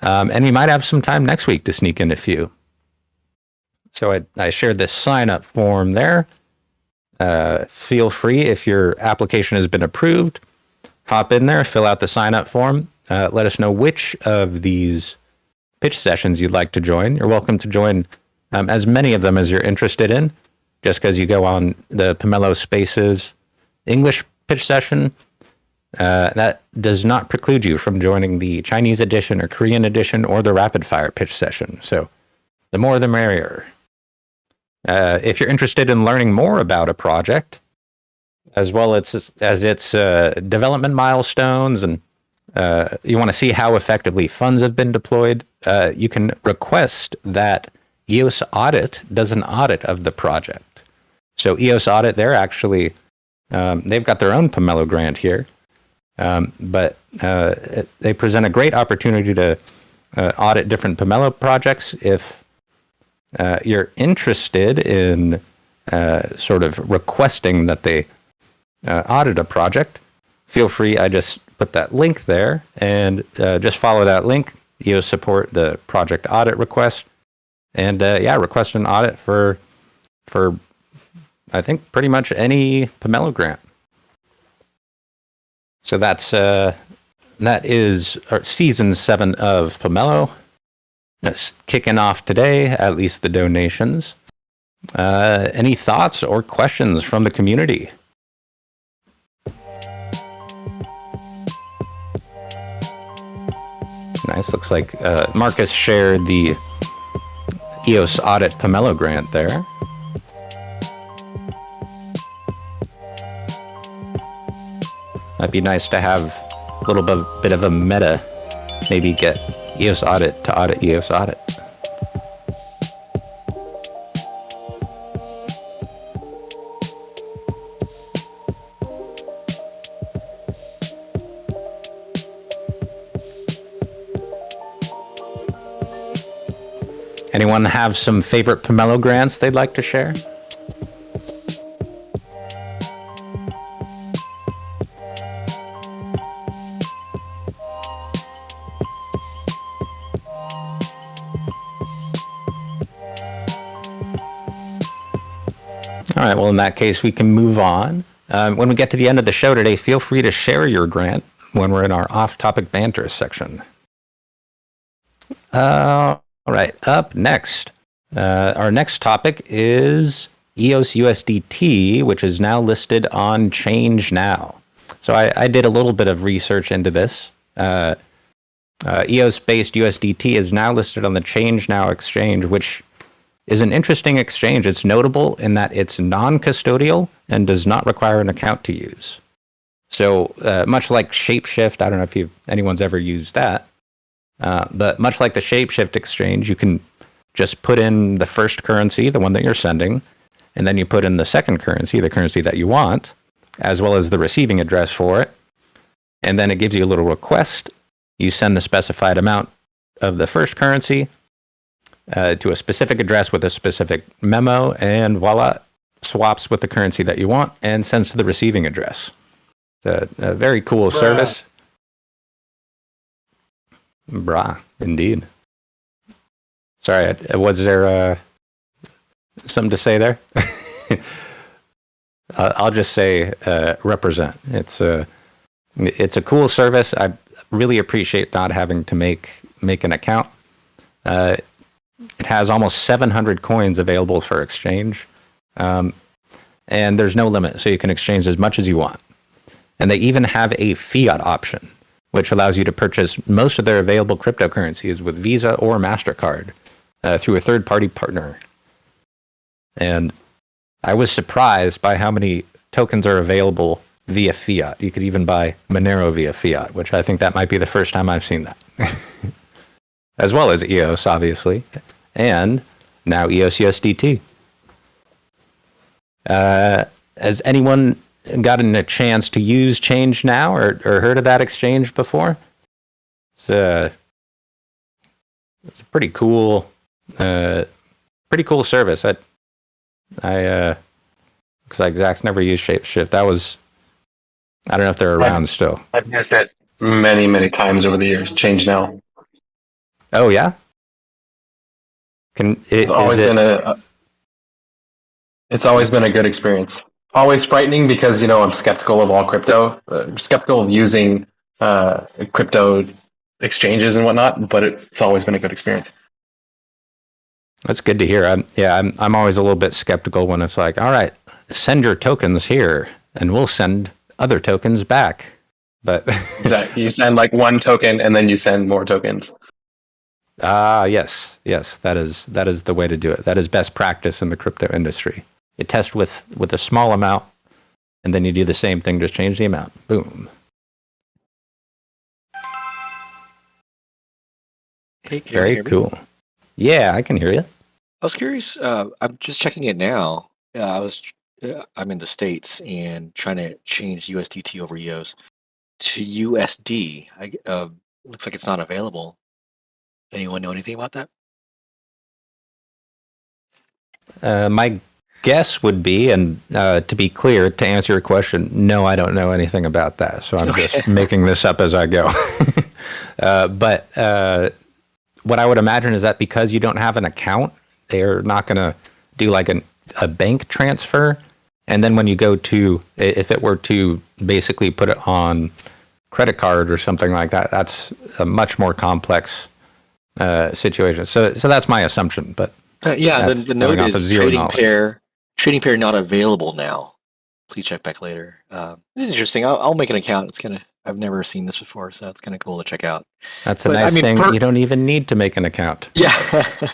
And we might have some time next week to sneak in a few. So I shared this sign-up form there. Feel free, if your application has been approved, hop in there, fill out the sign-up form. Let us know which of these pitch sessions you'd like to join. You're welcome to join as many of them as you're interested in. Just because you go on the Pomelo Spaces English pitch session, that does not preclude you from joining the Chinese edition or Korean edition or the rapid fire pitch session. So the more the merrier. If you're interested in learning more about a project, as well as its development milestones, and you want to see how effectively funds have been deployed, you can request that EOS Audit does an audit of the project. So EOS Audit, they're actually, they've got their own Pomelo grant here. But they present a great opportunity to audit different Pomelo projects. If you're interested in sort of requesting that they audit a project, feel free. I just put that link there, and just follow that link. You'll support the project audit request, and request an audit for I think pretty much any Pomelo grant. So that is season 7 of Pomelo. It's kicking off today, at least the donations. Any thoughts or questions from the community? Nice. Looks like Marcus shared the EOS Audit Pomelo grant there. Might be nice to have a little bit of a meta. Maybe get EOS Audit to audit EOS Audit. Anyone have some favorite Pomelo grants they'd like to share? All right, well, in that case, we can move on. When we get to the end of the show today, feel free to share your grant when we're in our off-topic banter section. All right, up next, our next topic is EOS USDT, which is now listed on ChangeNow. So I did a little bit of research into this. EOS-based USDT is now listed on the ChangeNow exchange, which is an interesting exchange. It's notable in that it's non-custodial and does not require an account to use. So much like Shapeshift, I don't know if anyone's ever used that, but much like the Shapeshift exchange, you can just put in the first currency, the one that you're sending, and then you put in the second currency, the currency that you want, as well as the receiving address for it. And then it gives you a little request. You send the specified amount of the first currency to a specific address with a specific memo, and voila, swaps with the currency that you want and sends to the receiving address. It's a very cool service. Brah, indeed. Sorry, was there something to say there? I'll just say represent. It's a cool service. I really appreciate not having to make an account. It has almost 700 coins available for exchange, and there's no limit, so you can exchange as much as you want. And they even have a fiat option, which allows you to purchase most of their available cryptocurrencies with Visa or MasterCard through a third-party partner. And I was surprised by how many tokens are available via fiat. You could even buy Monero via fiat, which I think that might be the first time I've seen that. As well as EOS, obviously, and now EOS USDT. Has anyone gotten a chance to use ChangeNow or heard of that exchange before? It's a pretty cool service. I looks like Zach's never used Shapeshift. I don't know if they're around still. I've used it many, many times over the years. ChangeNow. Oh yeah. It's always been a good experience. Always frightening because I'm skeptical of all crypto. I'm skeptical of using crypto exchanges and whatnot, but it's always been a good experience. That's good to hear. I'm always a little bit skeptical when it's like, all right, send your tokens here, and we'll send other tokens back. But exactly, you send like one token, and then you send more tokens. Yes, that is the way to do it. That is best practice in the crypto industry. You test with a small amount, and then you do the same thing, just change the amount. Boom. Hey, can Very you hear me? cool. Yeah, I can hear you. I was curious. I'm just checking it now. I'm in the States and trying to change USDT over EOS to USD. Looks like it's not available. Anyone know anything about that? My guess would be, and to be clear, to answer your question, no, I don't know anything about that. So I'm just making this up as I go. But what I would imagine is that because you don't have an account, they're not going to do like a bank transfer. And then when you go to, if it were to basically put it on credit card or something like that, that's a much more complex situation. So that's my assumption. But yeah, the note off of is zero trading knowledge. pair not available now. Please check back later. This is interesting. I'll make an account. It's kind of, I've never seen this before, so it's kind of cool to check out. That's a nice thing. You don't even need to make an account. Yeah,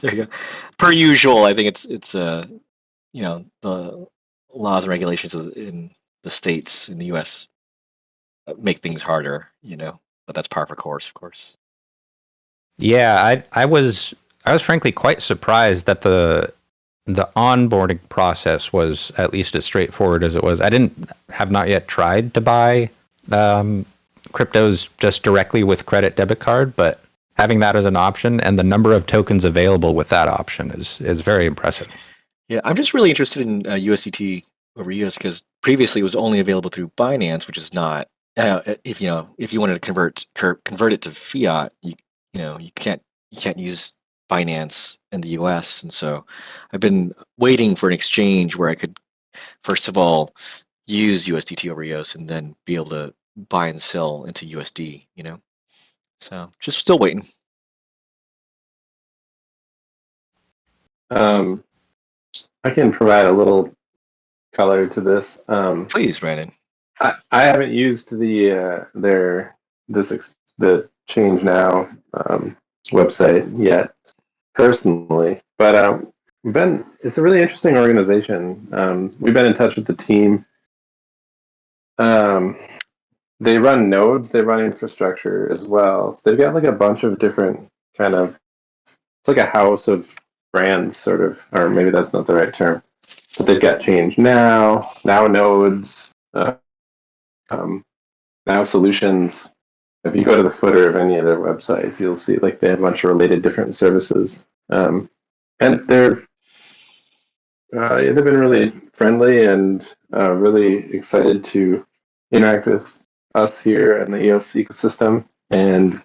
there you go. Per usual, I think it's you know, the laws and regulations in the states in the U.S. make things harder, you know, but that's par for course, of course. Yeah, I was frankly quite surprised that the onboarding process was at least as straightforward as it was. I have not yet tried to buy cryptos just directly with credit debit card, but having that as an option and the number of tokens available with that option is very impressive. Yeah, I'm just really interested in USDT over EOS because previously it was only available through Binance, which is not. If you wanted to convert it to fiat, you can't use Binance in the US, and so I've been waiting for an exchange where I could first of all use USDT over EOS and then be able to buy and sell into USD. You know, so just still waiting. I can provide a little color to this. Please, Brandon. I haven't used the ChangeNow website yet personally, but it's a really interesting organization. We've been in touch with the team. They run nodes, they run infrastructure as well. So they've got like a bunch of different kind of, it's like a house of brands sort of, or maybe that's not the right term, but they've got ChangeNow, Now Nodes, Now Solutions. If you go to the footer of any of their websites, you'll see like they have a bunch of related different services, and they've been really friendly and really excited to interact with us here in the EOS ecosystem. And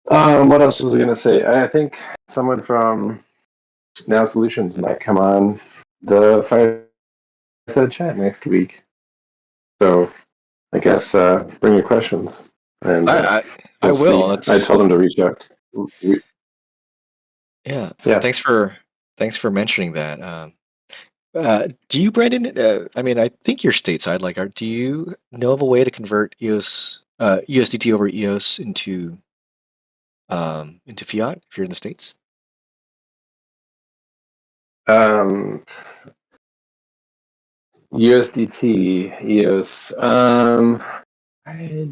what else was I going to say? I think someone from Now Solutions might come on the Fireside Chat next week. So I guess bring your questions. And I will. I told them to reach out. Yeah. Thanks for mentioning that. Do you, Brandon? I mean, I think you're stateside. Like, do you know of a way to convert EOS USDT over EOS into fiat if you're in the States? USDT, EOS. I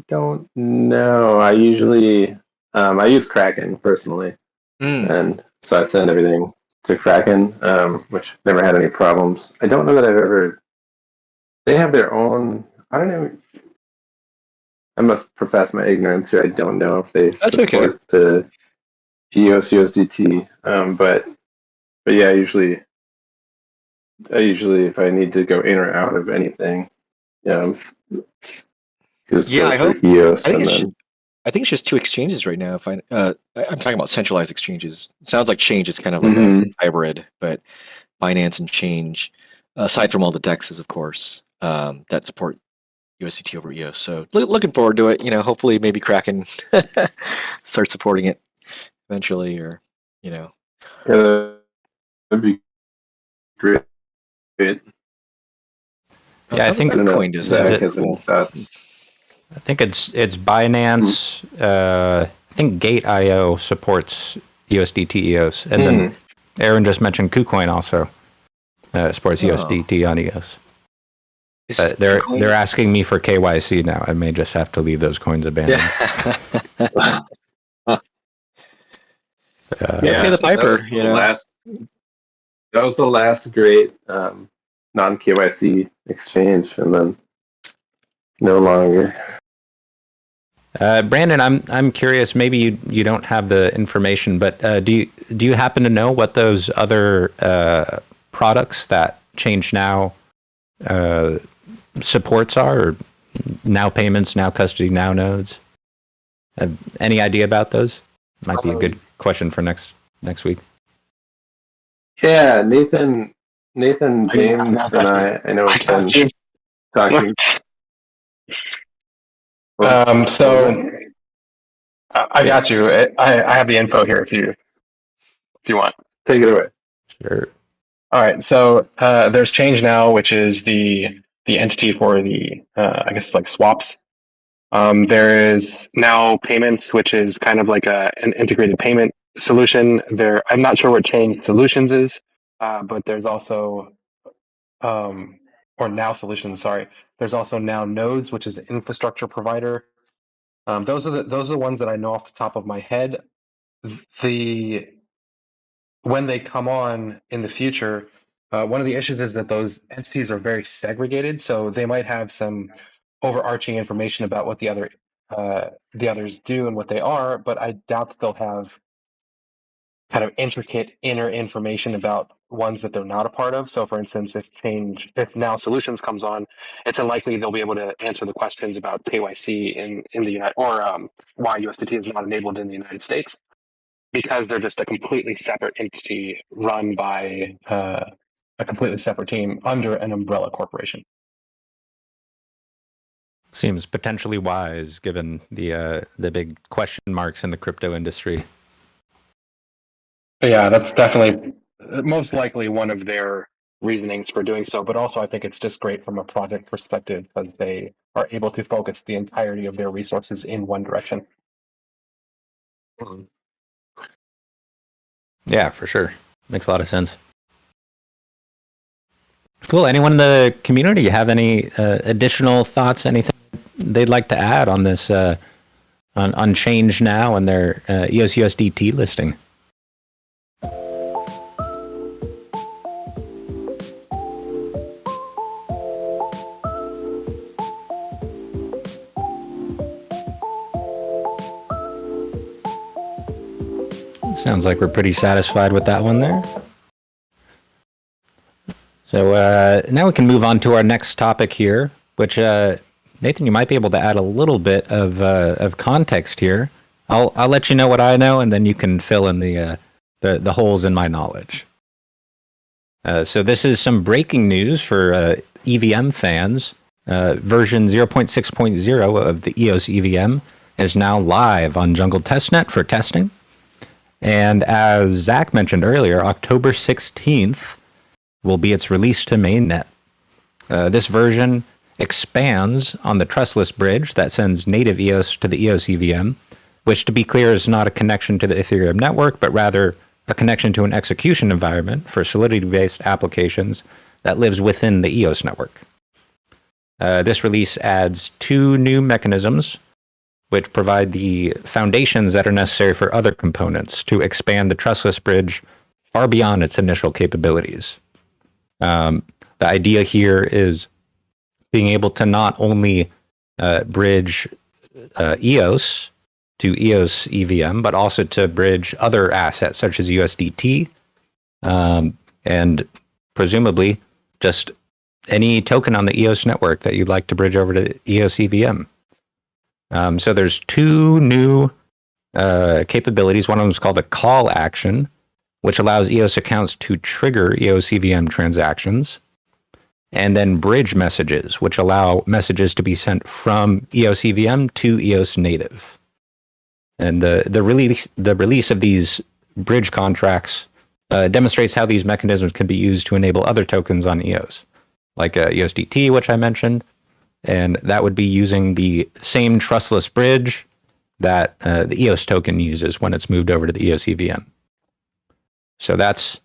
don't know. I usually I use Kraken personally, and so I send everything to Kraken, which never had any problems. I don't know that I've ever. They have their own. I don't know. I must profess my ignorance here. I don't know if they support the EOS USDT, but yeah, usually if I need to go in or out of anything, just I hope EOS. I think it's just two exchanges right now. If I'm talking about centralized exchanges. It sounds like Change is kind of like a hybrid, but Binance and Change, aside from all the DEXs, of course, that support USDT over EOS. So looking forward to it. Hopefully maybe Kraken start supporting it eventually, or Yeah, that'd be great. Yeah, I think Bitcoin does Zach has any thoughts. I think it's Binance. I think Gate.io supports USDT EOS, and then Aaron just mentioned KuCoin also supports USDT on EOS. But they're asking me for KYC now. I may just have to leave those coins abandoned. Pay the piper. That was the last great non-KYC exchange, and then no longer. Brandon, I'm curious. Maybe you don't have the information, but do you happen to know what those other products that ChangeNow supports are, or Now Payments, Now Custody, Now Nodes? Any idea about those? Might be a good question for next week. Yeah, Nathan, James, and I know we've been talking. So I got you. I have the info here if you want. Take it away. Sure. All right. So there's ChangeNow, which is the entity for the I guess like swaps. There is Now Payments, which is kind of like an integrated payment solution. I'm not sure what Change Solutions is, but there's also or Now Solutions. Sorry. There's also Now Nodes, which is an infrastructure provider. Those are the ones that I know off the top of my head. When they come on in the future, one of the issues is that those entities are very segregated, so they might have some overarching information about what the others do and what they are, but I doubt that they'll have kind of intricate inner information about ones that they're not a part of. So, for instance, if Now Solutions comes on, it's unlikely they'll be able to answer the questions about KYC in the United or why USDT is not enabled in the United States, because they're just a completely separate entity run by a completely separate team under an umbrella corporation. Seems potentially wise given the big question marks in the crypto industry. Yeah, that's definitely most likely one of their reasonings for doing so. But also, I think it's just great from a project perspective because they are able to focus the entirety of their resources in one direction. Yeah, for sure. Makes a lot of sense. Cool. Anyone in the community have any additional thoughts, anything they'd like to add on this, on ChangeNow and their EOS USDT listing? Sounds like we're pretty satisfied with that one there. So now we can move on to our next topic here, which Nathan, you might be able to add a little bit of context here. I'll let you know what I know, and then you can fill in the holes in my knowledge. So this is some breaking news for EVM fans. Version 0.6.0 of the EOS EVM is now live on Jungle Testnet for testing. And as Zach mentioned earlier, October 16th will be its release to mainnet. This version expands on the trustless bridge that sends native EOS to the EOS EVM, which, to be clear, is not a connection to the Ethereum network, but rather a connection to an execution environment for Solidity-based applications that lives within the EOS network. This release adds 2 new mechanisms which provide the foundations that are necessary for other components to expand the trustless bridge far beyond its initial capabilities. The idea here is being able to not only bridge EOS to EOS EVM, but also to bridge other assets such as USDT, and presumably just any token on the EOS network that you'd like to bridge over to EOS EVM. So there's 2 new capabilities. One of them is called a call action, which allows EOS accounts to trigger EOS EVM transactions, and then bridge messages, which allow messages to be sent from EOS EVM to EOS native. And the release of these bridge contracts demonstrates how these mechanisms can be used to enable other tokens on EOS, like USDT, which I mentioned. And that would be using the same trustless bridge that the EOS token uses when it's moved over to the EOS EVM. So that's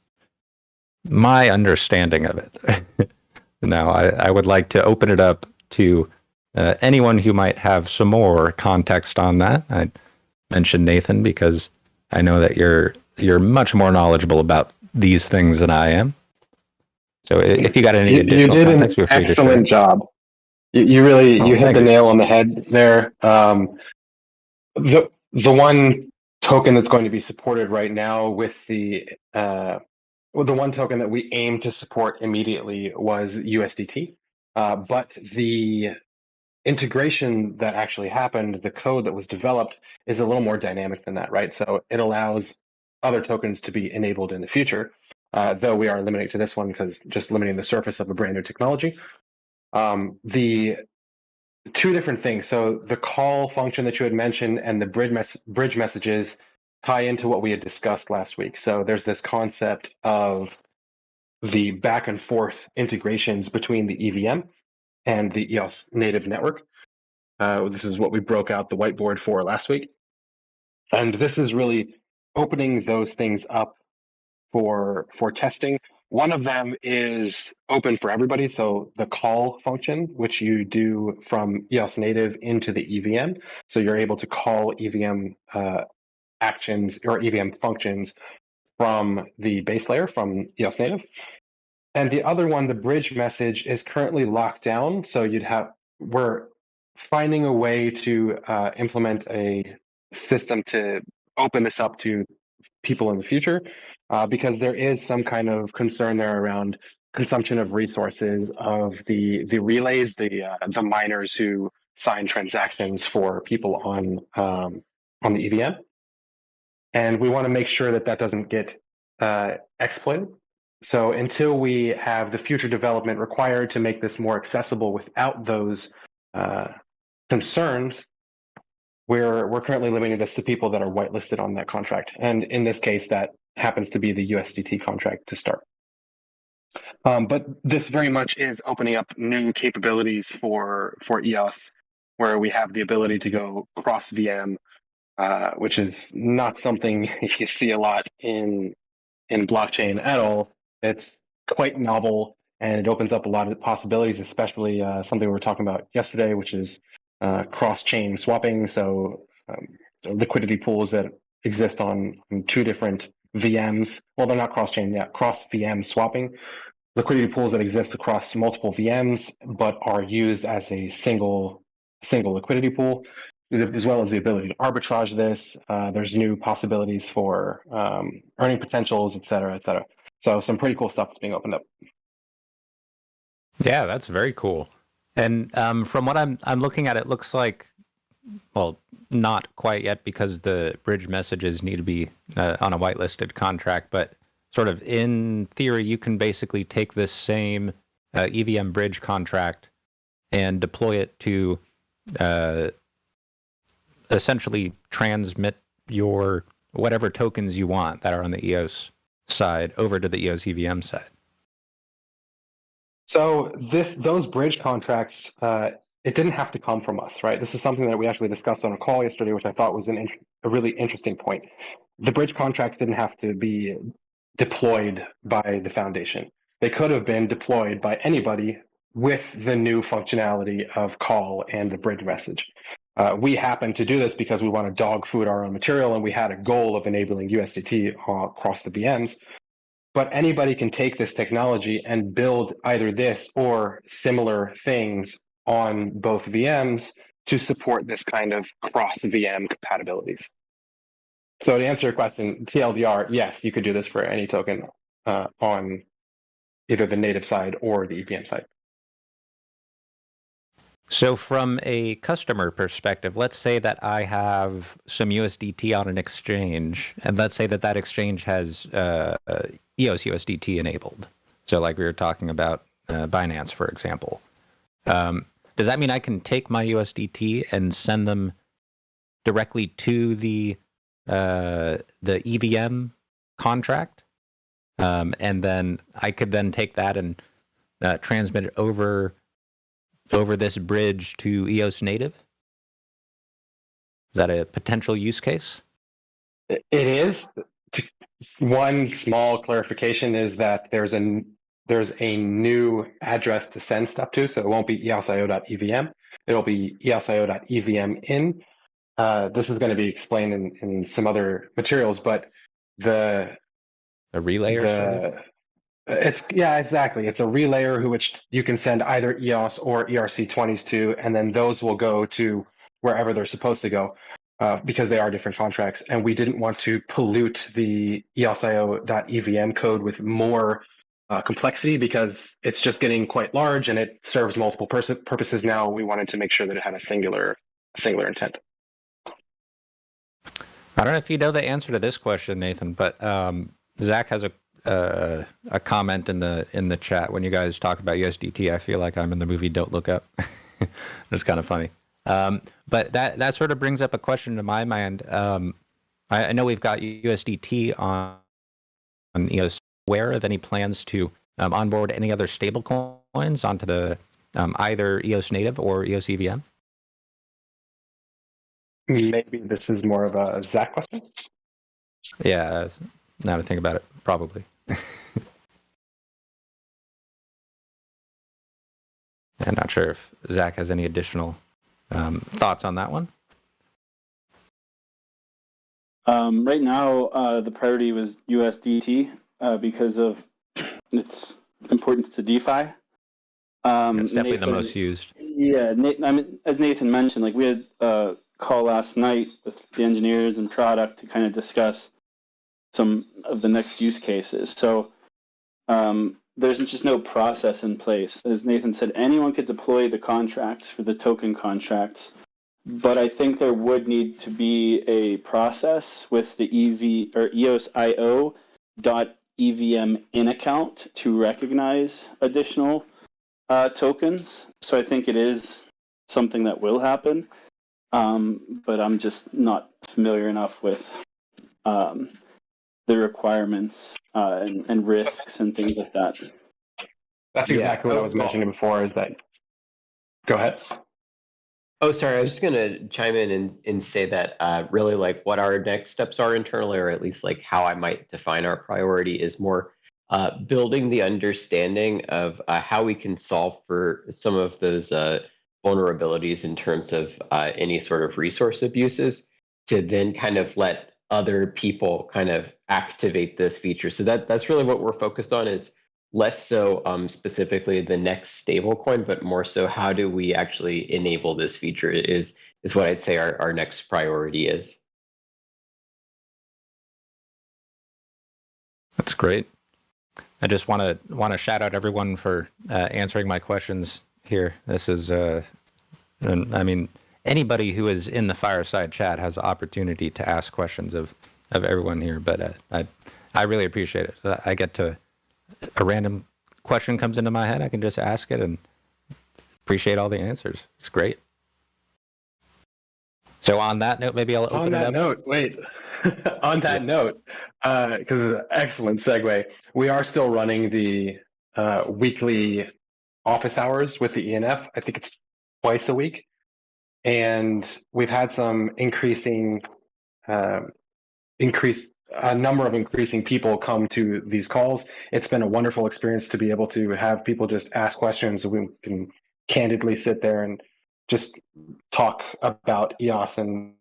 my understanding of it. Now, I would like to open it up to anyone who might have some more context on that. I mentioned Nathan because I know that you're much more knowledgeable about these things than I am. So if you got any additional context, feel free to share. You did an excellent job. You hit the nail on the head there. The one token that's going to be supported right now with the one token that we aim to support immediately was USDT, but the integration that actually happened, the code that was developed, is a little more dynamic than that, right? So it allows other tokens to be enabled in the future, though we are limiting to this one because just limiting the surface of a brand new technology. The two different things. So the call function that you had mentioned and the bridge messages tie into what we had discussed last week. So there's this concept of the back and forth integrations between the EVM and the EOS native network. This is what we broke out the whiteboard for last week. And this is really opening those things up for testing. One of them is open for everybody. So the call function, which you do from EOS native into the EVM. So you're able to call EVM actions or EVM functions from the base layer from EOS native. And the other one, the bridge message, is currently locked down. So we're finding a way to implement a system to open this up to people in the future, because there is some kind of concern there around consumption of resources of the relays, the miners who sign transactions for people on the EVM, and we want to make sure that that doesn't get exploited. So until we have the future development required to make this more accessible without those concerns, we're currently limiting this to people that are whitelisted on that contract. And in this case, that happens to be the USDT contract to start. But this very much is opening up new capabilities for EOS, where we have the ability to go cross VM, which is not something you see a lot in blockchain at all. It's quite novel, and it opens up a lot of possibilities, especially something we were talking about yesterday, which is cross-chain swapping. So liquidity pools that exist on two different VMs. Well, they're not cross-chain yet. Cross-VM swapping. Liquidity pools that exist across multiple VMs, but are used as a single liquidity pool, as well as the ability to arbitrage this. There's new possibilities for earning potentials, et cetera, et cetera. So some pretty cool stuff is being opened up. Yeah, that's very cool. And from what I'm looking at, it looks like, well, not quite yet because the bridge messages need to be on a whitelisted contract, but sort of in theory, you can basically take this same EVM bridge contract and deploy it to essentially transmit your whatever tokens you want that are on the EOS side over to the EOS EVM side. So those bridge contracts, it didn't have to come from us, right? This is something that we actually discussed on a call yesterday, which I thought was a really interesting point. The bridge contracts didn't have to be deployed by the foundation. They could have been deployed by anybody with the new functionality of call and the bridge message. We happened to do this because we want to dog food our own material, and we had a goal of enabling USDT across the VMs. But anybody can take this technology and build either this or similar things on both VMs to support this kind of cross-VM compatibilities. So to answer your question, TLDR, yes, you could do this for any token on either the native side or the EVM side. So from a customer perspective, let's say that I have some USDT on an exchange, and let's say that exchange has EOS USDT enabled. So like we were talking about Binance, for example. Does that mean I can take my USDT and send them directly to the EVM contract? And then I could then take that and transmit it over this bridge to EOS native? Is that a potential use case? It is. One small clarification is that there's a new address to send stuff to, so it won't be eosio.evm. It'll be eosio.evm in. This is going to be explained in some other materials, but a relayer. Exactly. It's a relayer which you can send either EOS or ERC20s to, and then those will go to wherever they're supposed to go. because they are different contracts, and we didn't want to pollute the EOSIO.EVM code with more complexity because it's just getting quite large and it serves multiple purposes now. We wanted to make sure that it had a singular intent. I don't know if you know the answer to this question, Nathan, but Zach has a comment in the chat. When you guys talk about USDT, I feel like I'm in the movie Don't Look Up. It's kind of funny. But that sort of brings up a question to my mind. I know we've got USDT on EOS. Aware of any plans to onboard any other stable coins onto the either EOS native or EOS EVM? Maybe this is more of a Zach question? Yeah, now to think about it, probably. I'm not sure if Zach has any additional thoughts on that one. Right now, the priority was USDT because of its importance to DeFi. It's definitely the most used. Yeah, I mean, as Nathan mentioned, like we had a call last night with the engineers and product to kind of discuss some of the next use cases. So there's just no process in place. As Nathan said, anyone could deploy the contracts for the token contracts, but I think there would need to be a process with the EV or EOSIO.EVM in account to recognize additional tokens. So I think it is something that will happen, but I'm just not familiar enough with the requirements and risks and things like that. That's exactly what I was mentioning before, is that... Go ahead. Oh, sorry. I was just going to chime in and say that really like what our next steps are internally, or at least like how I might define our priority, is more building the understanding of how we can solve for some of those vulnerabilities in terms of any sort of resource abuses, to then kind of let other people kind of activate this feature. So that's really what we're focused on, is less so specifically the next stablecoin, but more so how do we actually enable this feature is what I'd say our next priority is. That's great. I just want to shout out everyone for answering my questions here. This is, I mean, anybody who is in the Fireside Chat has the opportunity to ask questions of everyone here, but I really appreciate it. I get to, a random question comes into my head, I can just ask it and appreciate all the answers. It's great. So on that note, maybe I'll open it up. On that note, because it's an excellent segue, we are still running the weekly office hours with the ENF. I think it's twice a week. And we've had some a number of increasing people come to these calls. It's been a wonderful experience to be able to have people just ask questions. We can candidly sit there and just talk about EOS and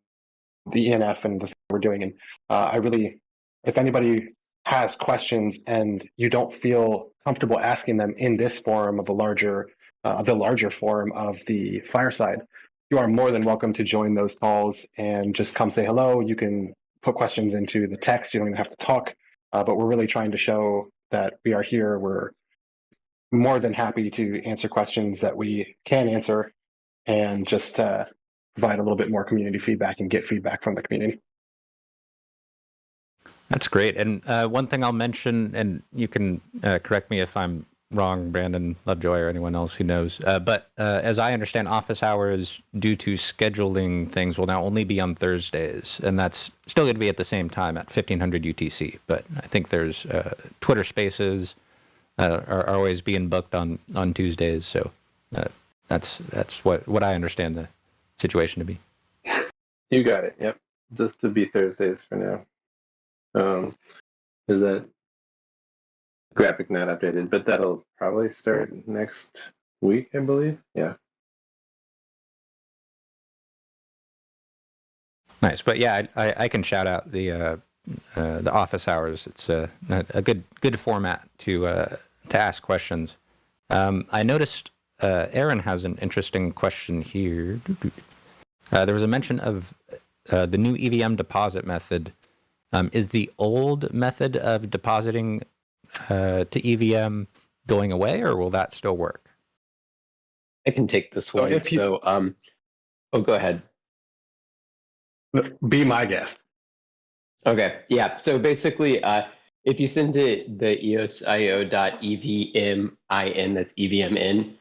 the ENF and the thing we're doing. And I really, if anybody has questions and you don't feel comfortable asking them in this forum of the larger forum of the Fireside, you are more than welcome to join those calls and just come say hello. You can put questions into the text. You don't even have to talk, but we're really trying to show that we are here. We're more than happy to answer questions that we can answer, and just provide a little bit more community feedback and get feedback from the community. That's great. And one thing I'll mention, and you can correct me if I'm wrong, Brandon Lovejoy, or anyone else who knows, but as I understand, office hours, due to scheduling things, will now only be on Thursdays, and that's still going to be at the same time at 1500 UTC. But I think there's Twitter Spaces are always being booked on Tuesdays, so that's what I understand the situation to be. You got it. Yep, just to be Thursdays for now. Is that graphic not updated? But that'll probably start next week, I believe. Yeah. Nice, but yeah, I can shout out the office hours. It's a good format to ask questions. I noticed Aaron has an interesting question here. There was a mention of the new EVM deposit method. Is the old method of depositing to EVM going away, or will that still work? I can take this So one. if you- Oh, go ahead. Be my guest. Okay, yeah. So basically, if you send it the eosio.evmin, that's EVM in,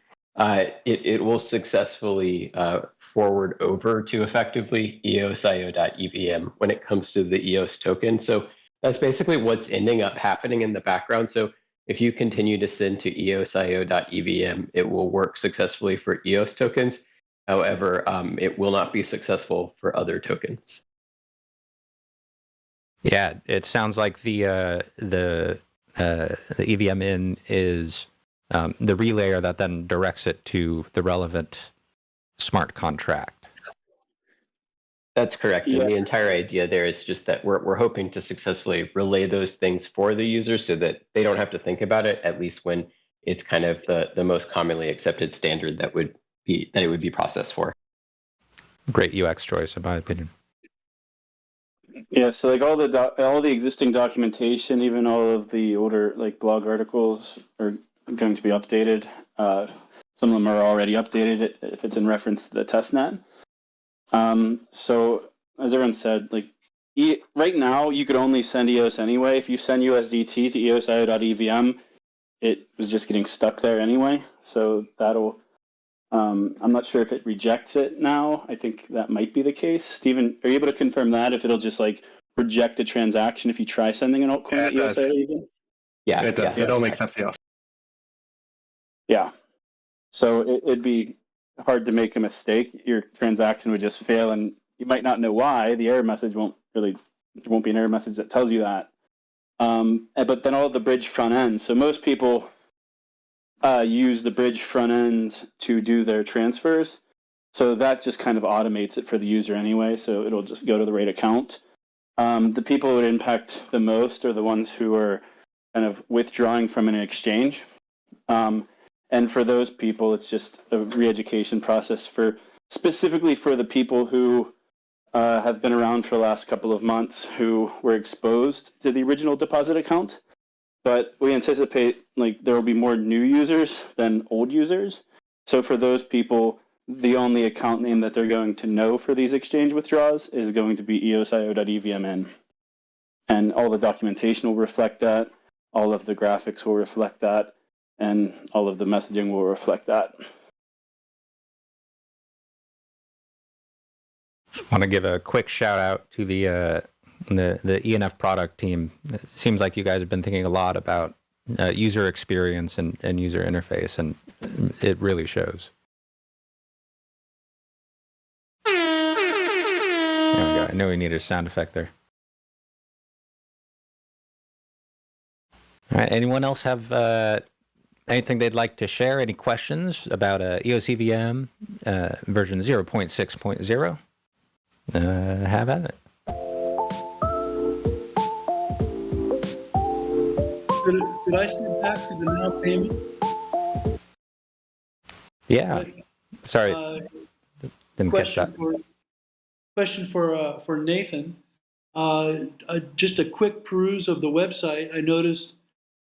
it will successfully forward over to effectively eosio.evm when it comes to the EOS token. So that's basically what's ending up happening in the background. So if you continue to send to eosio.evm, it will work successfully for EOS tokens. However, it will not be successful for other tokens. Yeah, it sounds like the EVM in is the relayer that then directs it to the relevant smart contract. That's correct. Yeah. And the entire idea there is just that we're hoping to successfully relay those things for the user so that they don't have to think about it, at least when it's kind of the most commonly accepted standard that it would be processed for. Great UX choice, in my opinion. Yeah, so like all the existing documentation, even all of the older like blog articles are going to be updated. Some of them are already updated if it's in reference to the testnet. So as everyone said, like right now you could only send EOS anyway. If you send USDT to eosio.evm, it was just getting stuck there anyway. So that'll I'm not sure if it rejects it now. I think that might be the case. Steven, are you able to confirm that if it'll just like reject a transaction if you try sending an altcoin Yeah, to EOS EVM? Yeah, It does. yeah, It only accepts EOS. Yeah. So it'd be hard to make a mistake. Your transaction would just fail, and you might not know why. The error message won't be an error message that tells you that. But then all the bridge front end. So most people use the bridge front end to do their transfers. So that just kind of automates it for the user anyway. So it'll just go to the right account. The people it would impact the most are the ones who are kind of withdrawing from an exchange. And for those people, it's just a re-education process specifically for the people who have been around for the last couple of months who were exposed to the original deposit account. But we anticipate like there will be more new users than old users. So for those people, the only account name that they're going to know for these exchange withdrawals is going to be eosio.evmn. And all the documentation will reflect that. All of the graphics will reflect that. And all of the messaging will reflect that. Want to give a quick shout out to the ENF product team. It seems like you guys have been thinking a lot about user experience and user interface, and it really shows. There we go. I know we needed a sound effect there. All right. Anyone else have anything they'd like to share? Any questions about EOS EVM version 0.6.0? Have at it. Could I step back to the now payment? Yeah. Sorry. Didn't catch that. Question for Nathan. Just a quick peruse of the website. I noticed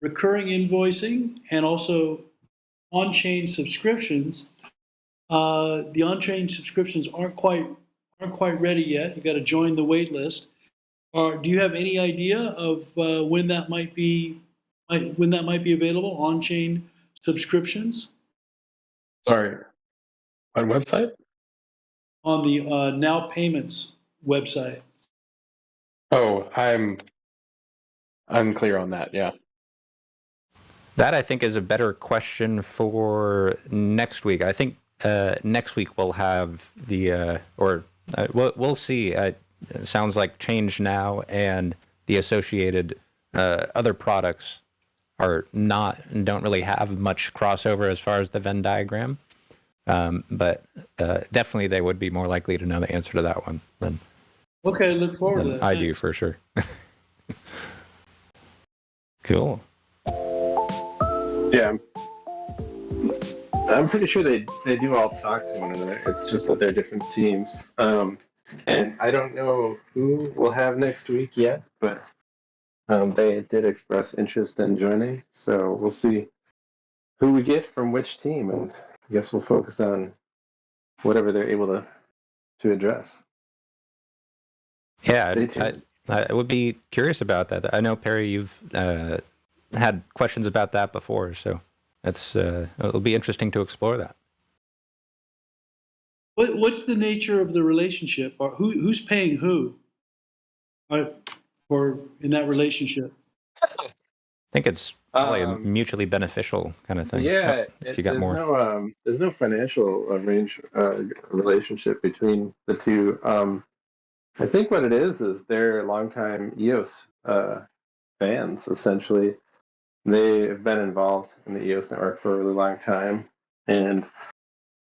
recurring invoicing and also on-chain subscriptions. The on-chain subscriptions aren't quite ready yet. You got to join the wait list. Do you have any idea of when that might be available? On-chain subscriptions Sorry. On website? on the Now Payments website. Oh, I'm unclear on that. Yeah. That I think is a better question for next week. I think next week we'll have we'll see. It sounds like ChangeNow and the associated other products don't really have much crossover as far as the Venn diagram. But definitely they would be more likely to know the answer to that one than Okay, look forward to that. I do for sure. Cool. Yeah, I'm pretty sure they do all talk to one another. It's just that they're different teams. And I don't know who we'll have next week yet, but they did express interest in joining. So we'll see who we get from which team, and I guess we'll focus on whatever they're able to address. Yeah, Stay tuned. I would be curious about that. I know, Perry, you've had questions about that before, so it'll be interesting to explore that. What's the nature of the relationship? Or who's paying who? Or in that relationship? I think it's probably a Um, mutually beneficial kind of thing. Yeah, If you got more. there's no financial relationship between the two. I think what it is they're longtime EOS fans. Essentially, they have been involved in the EOS network for a really long time, and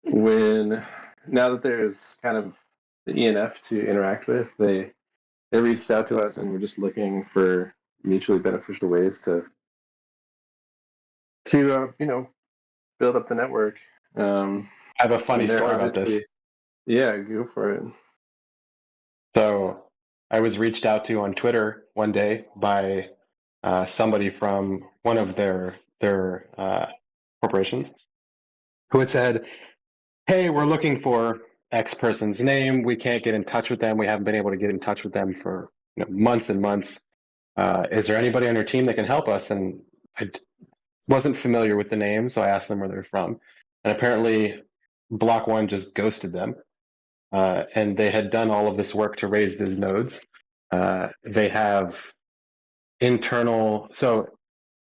now that there's kind of the ENF to interact with, they reached out to us, and we're just looking for mutually beneficial ways to build up the network. I have a funny story about this. Yeah, go for it. So I was reached out to on Twitter one day by somebody from one of their corporations who had said, "Hey, we're looking for X person's name. We can't get in touch with them. We haven't been able to get in touch with them for months and months. Is there anybody on your team that can help us?" And I wasn't familiar with the name, so I asked them where they're from. And apparently, Block One just ghosted them. And they had done all of this work to raise these nodes. They have internal. So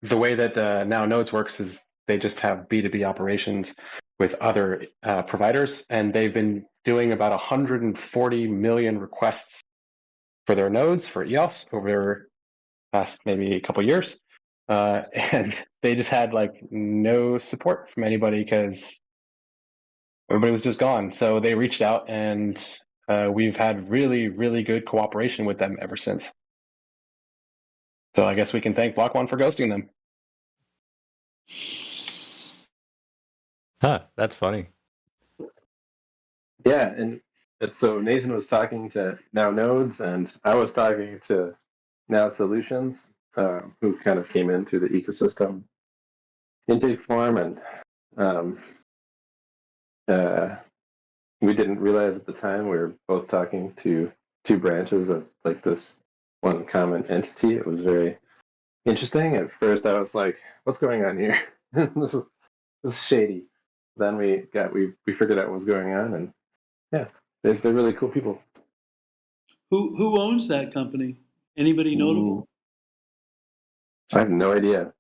the way that now Nodes works is they just have B2B operations with other providers, and they've been doing about 140 million requests for their nodes for EOS over the last maybe a couple of years. And they just had like no support from anybody because everybody was just gone. So they reached out, and we've had really, really good cooperation with them ever since. So I guess we can thank Block One for ghosting them. Huh, that's funny. Yeah, and so Nathan was talking to Now Nodes, and I was talking to Now Solutions, who kind of came in through the ecosystem intake form, and we didn't realize at the time we were both talking to two branches of like this one common entity. It was very interesting. At first, I was like, "What's going on here? this is shady." Then we figured out what was going on, and yeah, they're really cool people. Who owns that company? Anybody notable? I have no idea.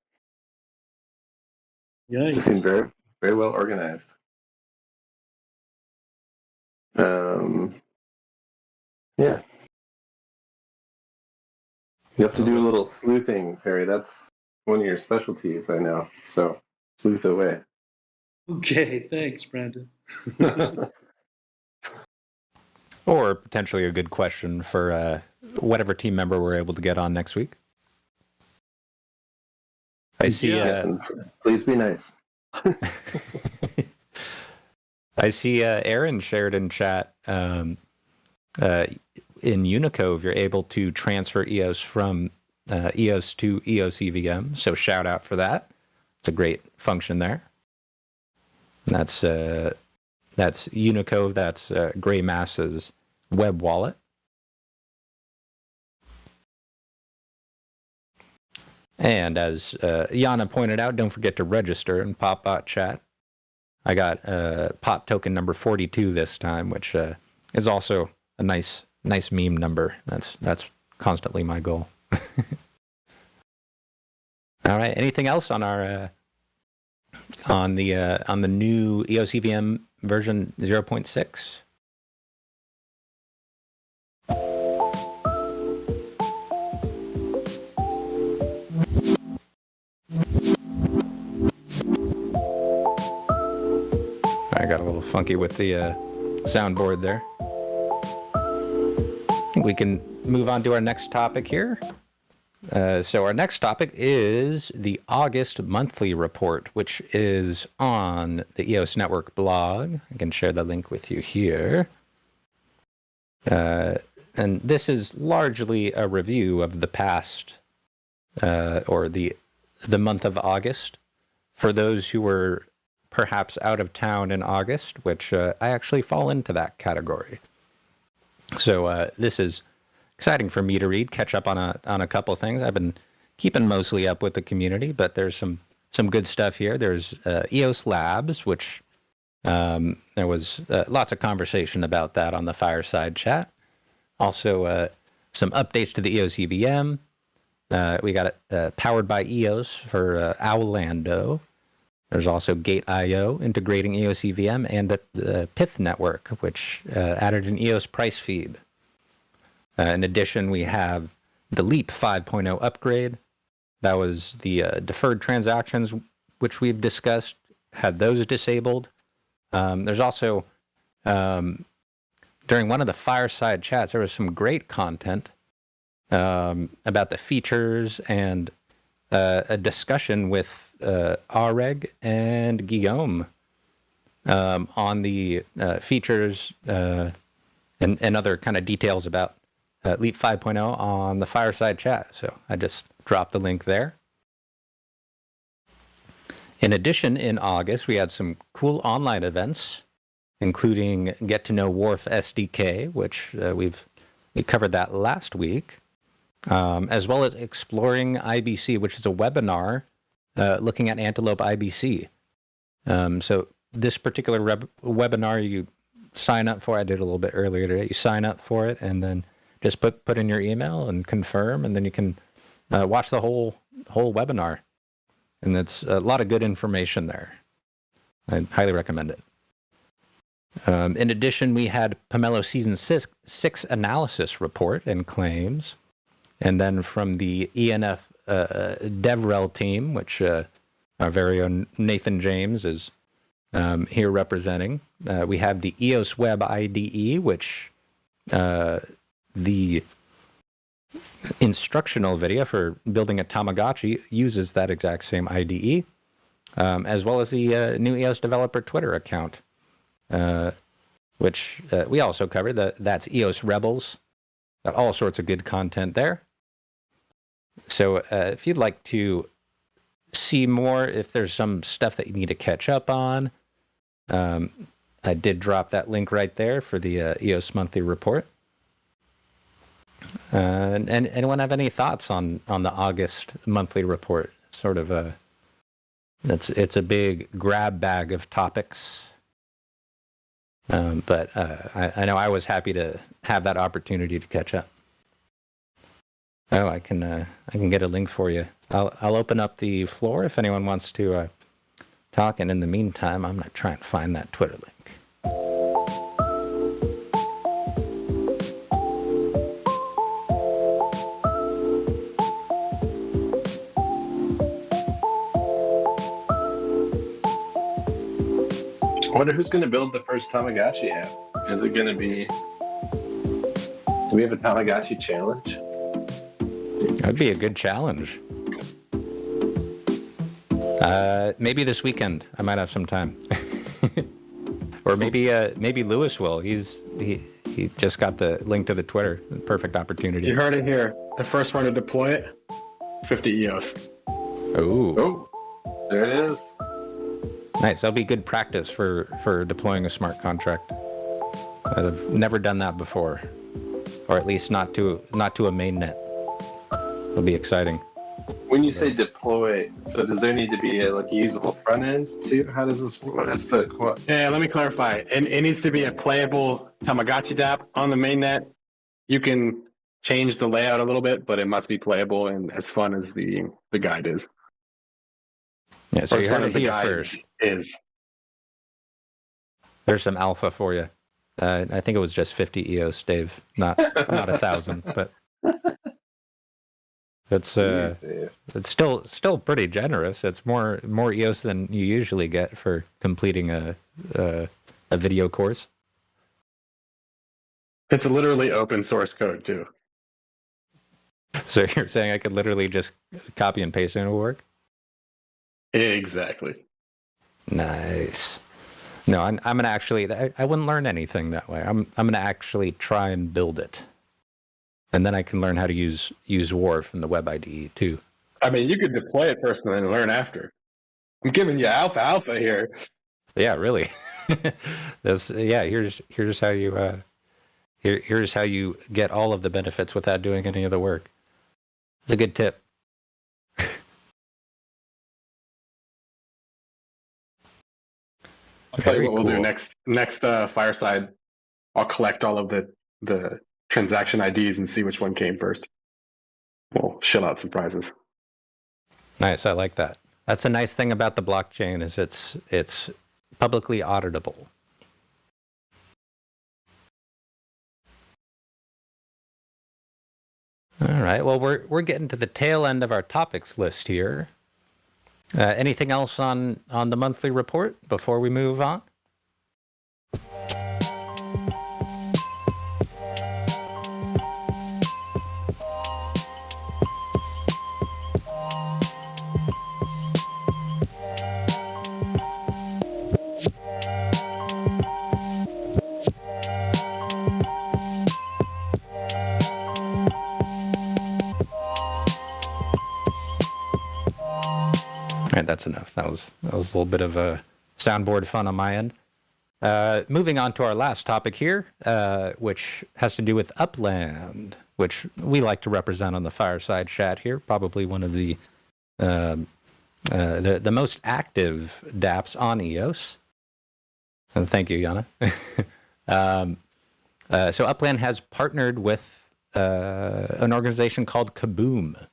Yeah, Just seemed very, very well organized. Yeah. You have to do a little sleuthing, Perry. That's one of your specialties, I know. So sleuth away. Okay, thanks, Brandon. Or potentially a good question for whatever team member we're able to get on next week. I see. Yes, and please be nice. I see Aaron shared in chat. In Unicove, you're able to transfer EOS from EOS to EOS EVM. So shout out for that. It's a great function there. And that's Unicove. That's Gray Mass's web wallet. And as Yana pointed out, don't forget to register in PopBot chat. I got Pop token number 42 this time, which is also a nice meme number. That's constantly my goal. All right. Anything else on our on the new EOS EVM version 0.6? I got a little funky with the soundboard there. I think we can move on to our next topic here. So our next topic is the August monthly report, which is on the EOS Network blog. I can share the link with you here. And this is largely a review of the past, or the month of August. For those who were perhaps out of town in August, which I actually fall into that category. So this is exciting for me to read, catch up on a couple things. I've been keeping mostly up with the community, but there's some good stuff here. There's EOS Labs, which there was lots of conversation about that on the Fireside Chat. Also, some updates to the EOS EVM. We got it powered by EOS for Owlando. There's also Gate.io integrating EOS EVM, and the Pith network, which added an EOS price feed. In addition, we have the Leap 5.0 upgrade. That was the deferred transactions, which we've discussed, had those disabled. There's also, during one of the Fireside Chats, there was some great content about the features and a discussion with Areg and Guillaume on the features and other kind of details about Leap 5.0 on the Fireside Chat. So I just dropped the link there. In addition, in August, we had some cool online events, including Get to Know Wharf SDK, which we covered that last week, as well as Exploring IBC, which is a webinar looking at Antelope IBC. So this particular webinar you sign up for, I did a little bit earlier today, you sign up for it and then just put in your email and confirm, and then you can watch the whole webinar. And it's a lot of good information there. I highly recommend it. In addition, we had Pomelo Season 6 analysis report and claims. And then from the ENF DevRel team, which our very own Nathan James is here representing, we have the EOS Web IDE, which the instructional video for building a Tamagotchi uses that exact same IDE, as well as the new EOS developer Twitter account, which we also covered. That's EOS Rebels. Got all sorts of good content there. So if you'd like to see more, if there's some stuff that you need to catch up on, I did drop that link right there for the EOS monthly report. And anyone have any thoughts on the August monthly report? It's sort of it's a big grab bag of topics. But I know I was happy to have that opportunity to catch up. Oh, I can get a link for you. I'll open up the floor if anyone wants to talk, and in the meantime, I'm gonna try and find that Twitter link. I wonder who's going to build the first Tamagotchi app. Is it going to be... Do we have a Tamagotchi challenge? That'd be a good challenge. Maybe this weekend. I might have some time. Or maybe Lewis will. He just got the link to the Twitter. Perfect opportunity. You heard it here. The first one to deploy it, 50 EOS. Oh, there it is. Nice. That'll be good practice for deploying a smart contract. I've never done that before, or at least not to a mainnet. It'll be exciting. When you say deploy, so does there need to be a usable front end too? How does this work? That's the Yeah, let me clarify. It needs to be a playable Tamagotchi app on the mainnet. You can change the layout a little bit, but it must be playable and as fun as the guide is. Yeah, so Or you as fun heard as it the here guide first. is. There's some alpha for you. I think it was just 50 EOS, Dave, not 1,000, but it's it's still pretty generous. It's more EOS than you usually get for completing a video course. It's literally open source code too. So you're saying I could literally just copy and paste and it'll work? Exactly. Nice. No, I'm gonna actually. I wouldn't learn anything that way. I'm gonna actually try and build it, and then I can learn how to use Wharf and the Web IDE too. I mean, you could deploy it first and then learn after. I'm giving you alpha here. Yeah, really. Here's how you here's how you get all of the benefits without doing any of the work. It's a good tip. I'll tell you Very what we'll do cool. next fireside. I'll collect all of the transaction IDs and see which one came first. We'll shell out some prizes. Nice, I like that. That's the nice thing about the blockchain is it's publicly auditable. All right. Well, we're getting to the tail end of our topics list here. Anything else on the monthly report before we move on? All right, that's enough. That was a little bit of a soundboard fun on my end. Moving on to our last topic here, which has to do with Upland, which we like to represent on the Fireside Chat here. Probably one of the most active dApps on EOS. And thank you, Yana. So Upland has partnered with an organization called Kaboom,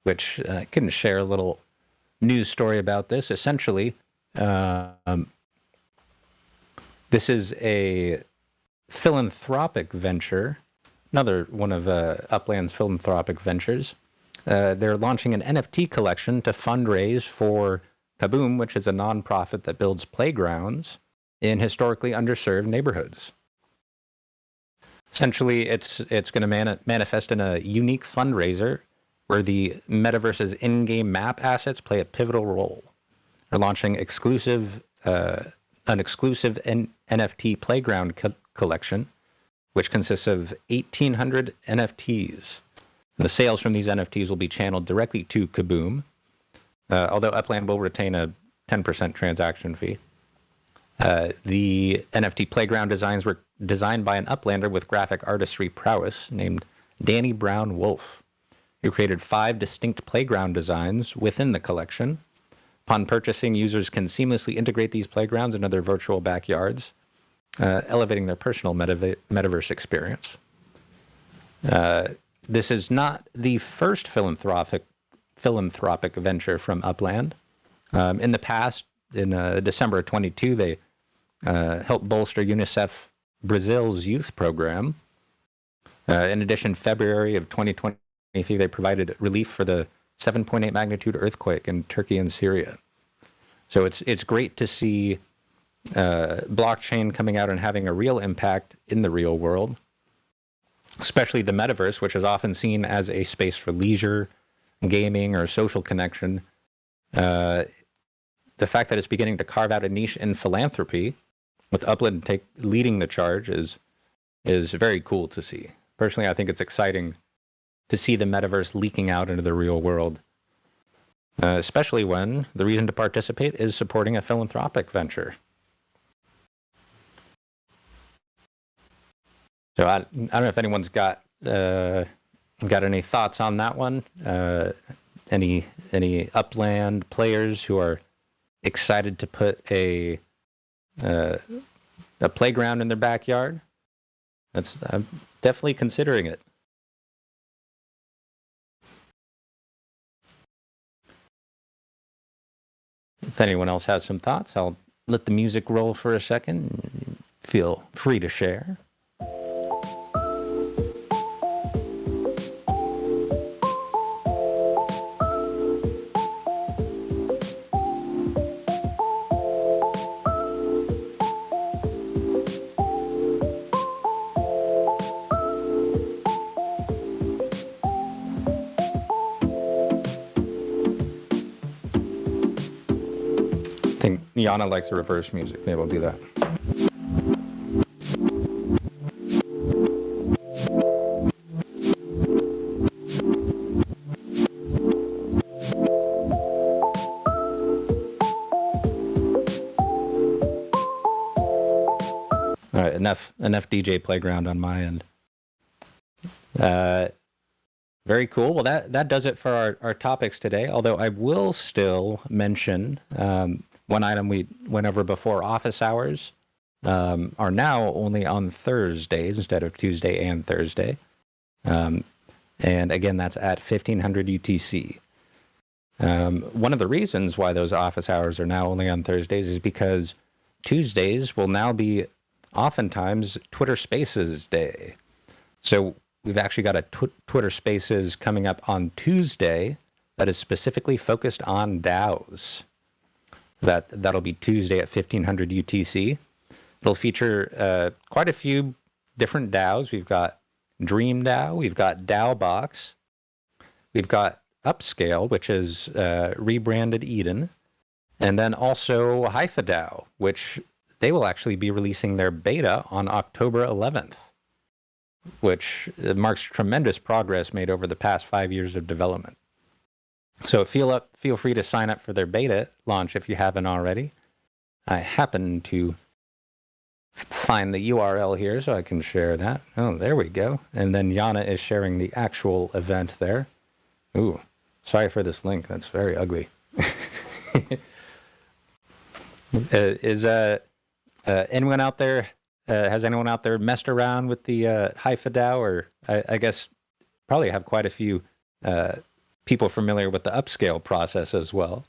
which I can share a little news story about this. Essentially, this is a philanthropic venture, another one of Upland's philanthropic ventures. They're launching an NFT collection to fundraise for Kaboom, which is a nonprofit that builds playgrounds in historically underserved neighborhoods. Essentially, it's going to manifest in a unique fundraiser where the metaverse's in-game map assets play a pivotal role. They're launching an exclusive NFT playground collection, which consists of 1,800 NFTs. And the sales from these NFTs will be channeled directly to Kaboom, although Upland will retain a 10% transaction fee. The NFT playground designs were designed by an Uplander with graphic artistry prowess named Danny Brown Wolf, who created 5 distinct playground designs within the collection. Upon purchasing, users can seamlessly integrate these playgrounds into their virtual backyards, elevating their personal metaverse experience. This is not the first philanthropic venture from Upland. In the past, in December of 22, they helped bolster UNICEF Brazil's youth program. In addition, February of 2023, they provided relief for the 7.8 magnitude earthquake in Turkey and Syria. So it's great to see blockchain coming out and having a real impact in the real world, especially the metaverse, which is often seen as a space for leisure, gaming, or social connection. The fact that it's beginning to carve out a niche in philanthropy, with Upland leading the charge, is very cool to see. Personally, I think it's exciting to see the metaverse leaking out into the real world, especially when the reason to participate is supporting a philanthropic venture. So I don't know if anyone's got any thoughts on that one. Any Upland players who are excited to put a playground in their backyard? I'm definitely considering it. If anyone else has some thoughts, I'll let the music roll for a second. Feel free to share. think Yana likes the reverse music. Maybe we'll do that. All right, enough DJ playground on my end. Very cool. Well, that does it for our topics today. Although I will still mention one item we went over before: office hours are now only on Thursdays instead of Tuesday and Thursday. And again, that's at 1500 UTC. One of the reasons why those office hours are now only on Thursdays is because Tuesdays will now be oftentimes Twitter Spaces Day. So we've actually got a Twitter Spaces coming up on Tuesday that is specifically focused on DAOs. That'll be Tuesday at 1500 UTC. It'll feature quite a few different DAOs. We've got Dream DAO, we've got DAObox, we've got Upscale, which is rebranded Eden, and then also Hypha DAO, which they will actually be releasing their beta on October 11th, which marks tremendous progress made over the past 5 years of development. So feel free to sign up for their beta launch if you haven't already. I happen to find the URL here so I can share that. Oh, there we go. And then Yana is sharing the actual event there. Ooh, sorry for this link. That's very ugly. Anyone out there, has anyone out there messed around with the Hypha DAO? Or I guess probably have quite a few people familiar with the upscale process as well.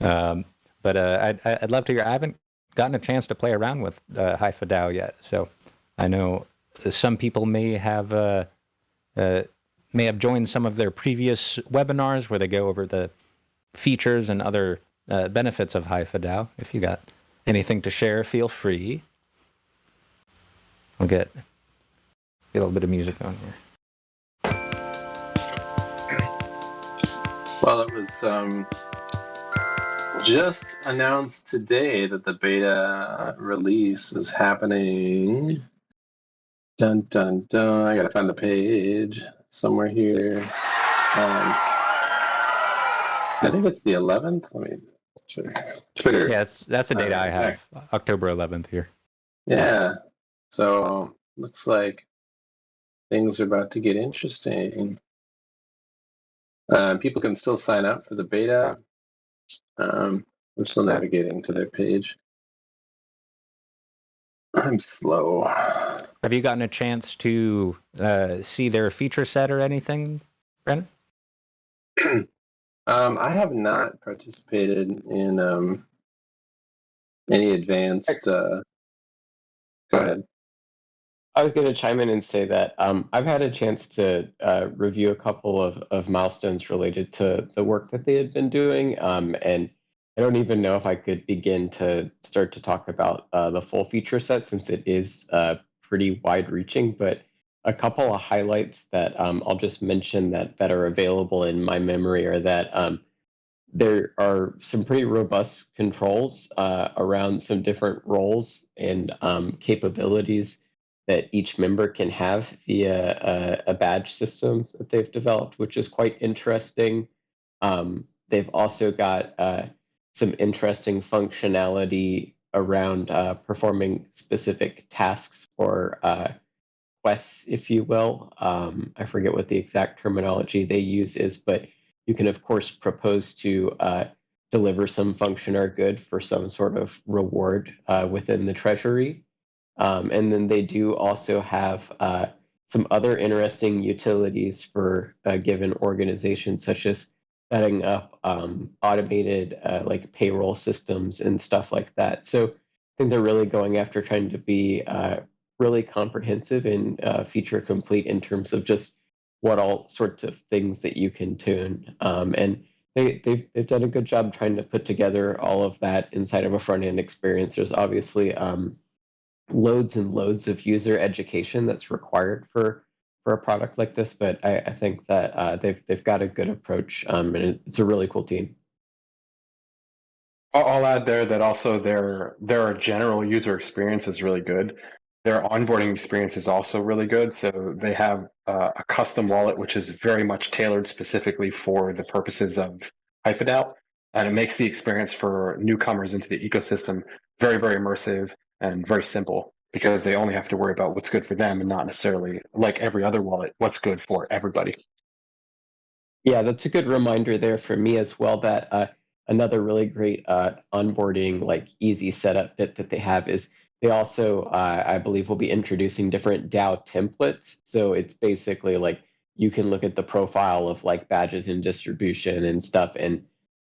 But I'd love to hear. I haven't gotten a chance to play around with Hypha DAO yet, so I know some people may have joined some of their previous webinars where they go over the features and other benefits of Hypha DAO. If you got anything to share, feel free. We'll get a little bit of music on here. Well, it was just announced today that the beta release is happening. Dun dun dun! I gotta find the page somewhere here. I think it's the 11th. Let me Twitter. Yes, that's the date I have. October 11th here. Yeah. So looks like things are about to get interesting. People can still sign up for the beta. I'm still navigating to their page. I'm slow. Have you gotten a chance to see their feature set or anything, Brandon? I have not participated in any advanced. Go ahead. I was going to chime in and say that I've had a chance to review a couple of milestones related to the work that they had been doing, and I don't even know if I could begin to start to talk about the full feature set since it is pretty wide-reaching. But a couple of highlights that I'll just mention that are available in my memory are that there are some pretty robust controls around some different roles and capabilities that each member can have via a badge system that they've developed, which is quite interesting. They've also got some interesting functionality around performing specific tasks or quests, if you will. I forget what the exact terminology they use is, but you can, of course, propose to deliver some function or good for some sort of reward within the treasury. And then they do also have some other interesting utilities for a given organization, such as setting up automated like payroll systems and stuff like that. So I think they're really going after trying to be really comprehensive and feature complete in terms of just what all sorts of things that you can tune. And they've done a good job trying to put together all of that inside of a front end experience. There's obviously loads and loads of user education that's required for a product like this, but I think that they've got a good approach, and it's a really cool team. I'll add there that also their general user experience is really good. Their onboarding experience is also really good. So they have a custom wallet, which is very much tailored specifically for the purposes of HyphaDAO. And it makes the experience for newcomers into the ecosystem very, very immersive and very simple because they only have to worry about what's good for them and not necessarily, like every other wallet, what's good for everybody. Yeah, that's a good reminder there for me as well that another really great onboarding, like easy setup bit that they have is they also, I believe, will be introducing different DAO templates. So it's basically like you can look at the profile of like badges and distribution and stuff and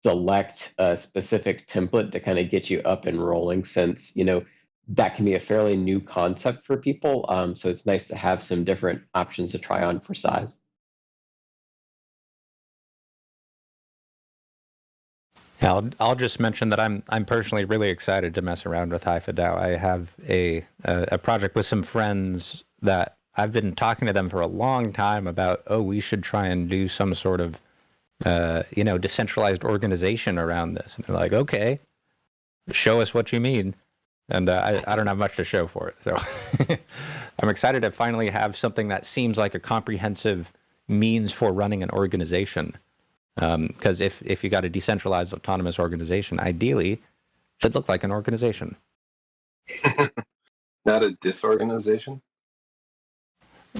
select a specific template to kind of get you up and rolling since, that can be a fairly new concept for people. So it's nice to have some different options to try on for size. Yeah, I'll just mention that I'm personally really excited to mess around with HyphaDAO. I have a project with some friends that I've been talking to them for a long time about. Oh, we should try and do some sort of decentralized organization around this. And they're like, okay, show us what you mean. And I don't have much to show for it. So I'm excited to finally have something that seems like a comprehensive means for running an organization. Because if you got a decentralized autonomous organization, ideally, it should look like an organization. Not a disorganization?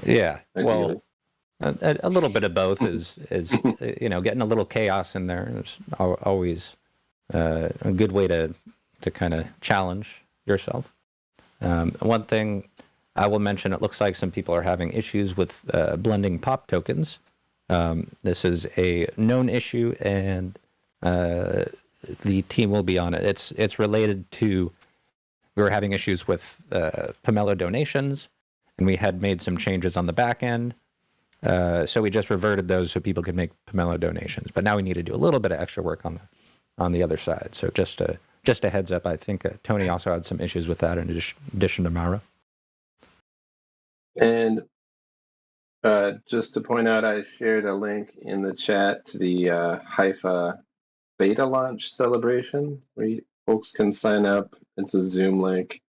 Yeah. Ideally. Well, a little bit of both is getting a little chaos in there. It's always a good way to kind of challenge yourself. One thing I will mention, it looks like some people are having issues with blending pop tokens. This is a known issue, and the team will be on it. It's related to, we were having issues with Pomelo donations, and we had made some changes on the back end. So we just reverted those so people could make Pomelo donations. But now we need to do a little bit of extra work on the other side. So just a heads up. I think Tony also had some issues with that in addition to Mara. And just to point out, I shared a link in the chat to the Haifa beta launch celebration where folks can sign up. It's a Zoom link.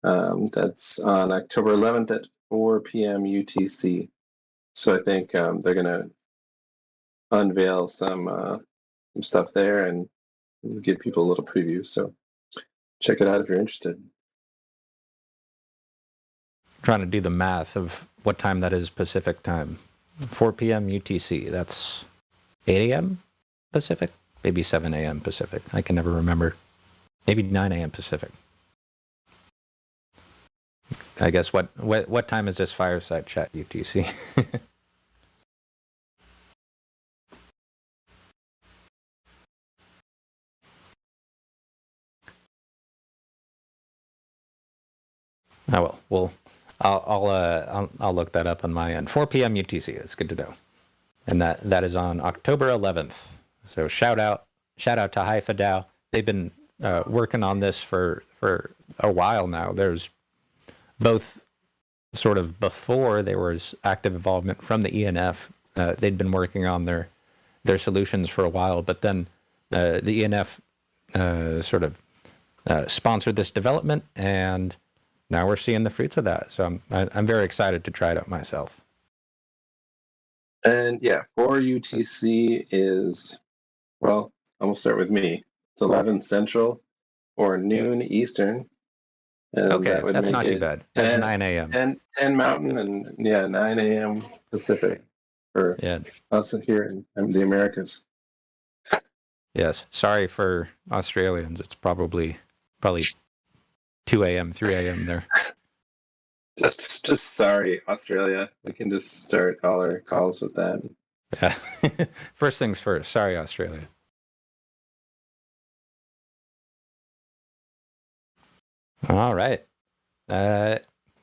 That's on October 11th at 4 p.m. UTC. So I think they're going to unveil some stuff there and give people a little preview. So check it out if you're interested. Trying to do the math of what time that is Pacific time. 4 p.m. UTC. That's 8 a.m. Pacific? Maybe 7 a.m. Pacific. I can never remember. Maybe 9 a.m. Pacific. I guess what time is this Fireside Chat UTC? Oh well, I'll look that up on my end. 4 p.m. UTC. That's good to know. And that is on October 11th. So shout out to HyphaDAO. They've been working on this for a while now. There's both sort of before there was active involvement from the ENF. They'd been working on their solutions for a while, but then the ENF sort of sponsored this development, and now we're seeing the fruits of that. So I'm very excited to try it out myself. And yeah, 4 UTC is, well, I'm going to start with me. It's 11 Central or noon Eastern. And Okay, that would that's make not it too bad. That's 9 a.m. 10 Mountain and 9 a.m. Pacific for us here in the Americas. Yes. Sorry for Australians. It's probably 2 a.m., 3 a.m. there. Just sorry, Australia. We can just start all our calls with that. Yeah. First things first. Sorry, Australia. All right.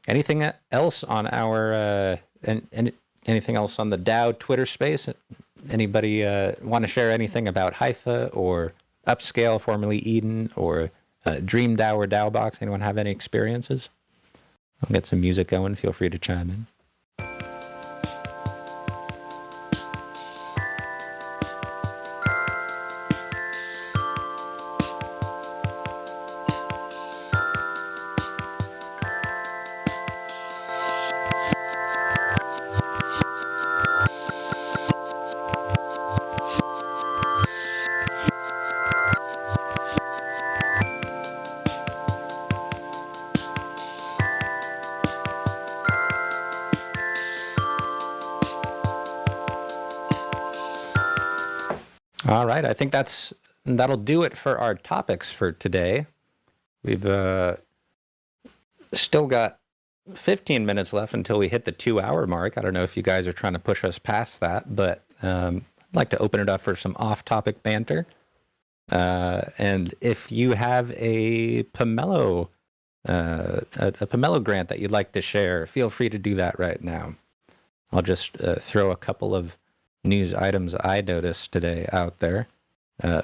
Anything else on our anything else on the DAO Twitter space? Anybody want to share anything about Haifa or Upscale, formerly Eden, or Dream DAO or DAObox? Anyone have any experiences? I'll get some music going. Feel free to chime in. All right, I think that'll do it for our topics for today. We've still got 15 minutes left until we hit the 2-hour mark. I don't know if you guys are trying to push us past that, but I'd like to open it up for some off-topic banter. And if you have a Pomelo grant that you'd like to share, feel free to do that right now. I'll just throw a couple of news items I noticed today out there.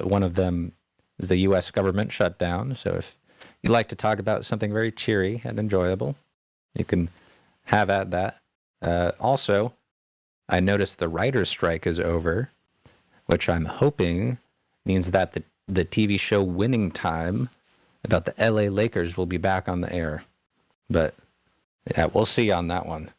One of them is the U.S. government shutdown. So if you'd like to talk about something very cheery and enjoyable, you can have at that. Also, I noticed the writer's strike is over, which I'm hoping means that the TV show Winning Time about the LA Lakers will be back on the air. But yeah, we'll see on that one.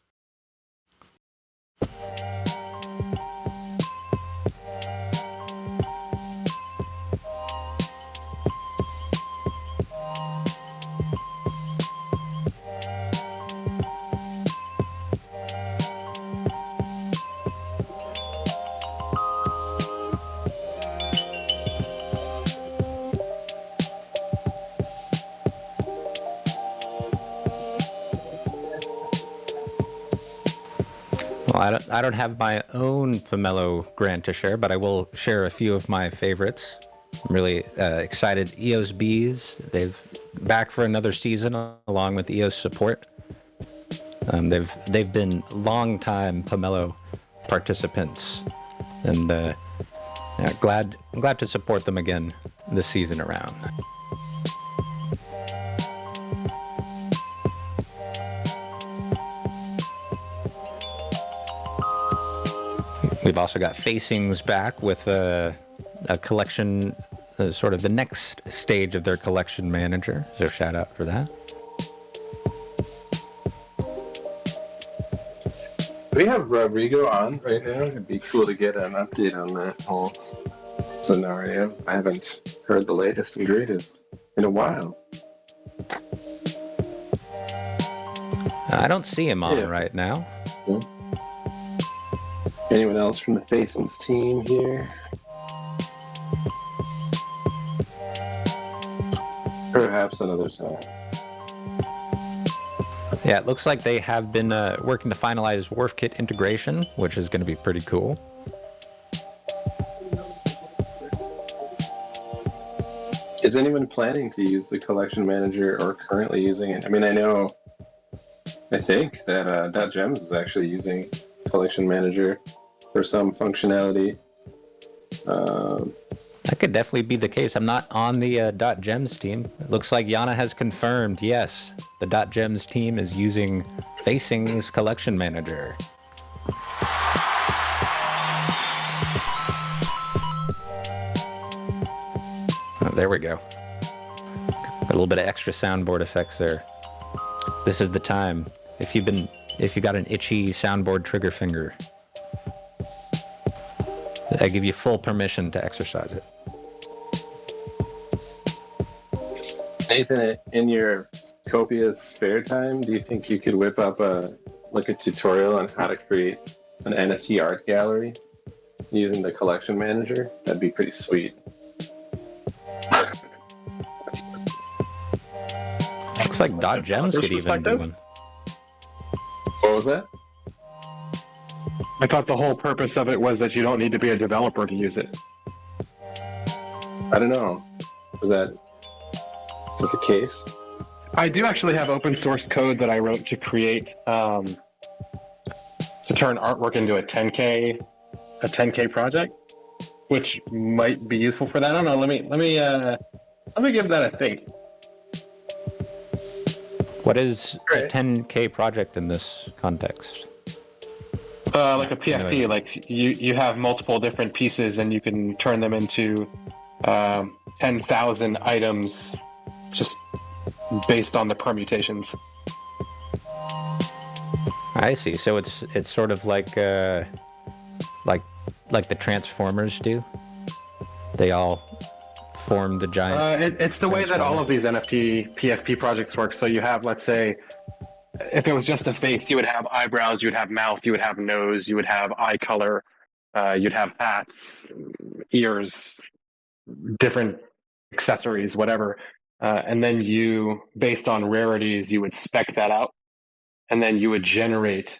Well, I don't have my own Pomelo grant to share, but I will share a few of my favorites. I'm really excited. EOS Bees, they've back for another season along with EOS Support. They've been long-time Pomelo participants, and yeah, I'm glad to support them again this season around. We've also got Facings back with a collection, sort of the next stage of their collection manager. So shout out for that. Do we have Rodrigo on right now? It'd be cool to get an update on that whole scenario. I haven't heard the latest and greatest in a while. I don't see him on right now. Yeah. Anyone else from the Facings team here? Perhaps another time. Yeah, it looks like they have been working to finalize WharfKit integration, which is going to be pretty cool. Is anyone planning to use the collection manager or currently using it? I mean, I think that .gems is actually using collection manager for some functionality. That could definitely be the case. I'm not on the .gems team. It looks like Yana has confirmed, yes, the .gems team is using Facings collection manager. Oh, there we go. A little bit of extra soundboard effects there. This is the time. If you got an itchy soundboard trigger finger, I give you full permission to exercise it. Nathan, in your copious spare time, do you think you could whip up a tutorial on how to create an NFT art gallery using the collection manager? That'd be pretty sweet. Looks like .gems could even do one. What was that? I thought the whole purpose of it was that you don't need to be a developer to use it. I don't know. Was that the case? I do actually have open source code that I wrote to create to turn artwork into a 10K project, which might be useful for that. I don't know. Let me give that a think. What is a 10K project in this context? Like a PFP, like you have multiple different pieces and you can turn them into 10,000 items just based on the permutations. I see. So it's sort of like the Transformers do. They all form the giant. It's the way that all of these NFT PFP projects work. So you have, let's say, if it was just a face, you would have eyebrows, you would have mouth, you would have nose, you would have eye color, You'd have hats, ears, different accessories, whatever. And then you, based on rarities, you would spec that out, and then you would generate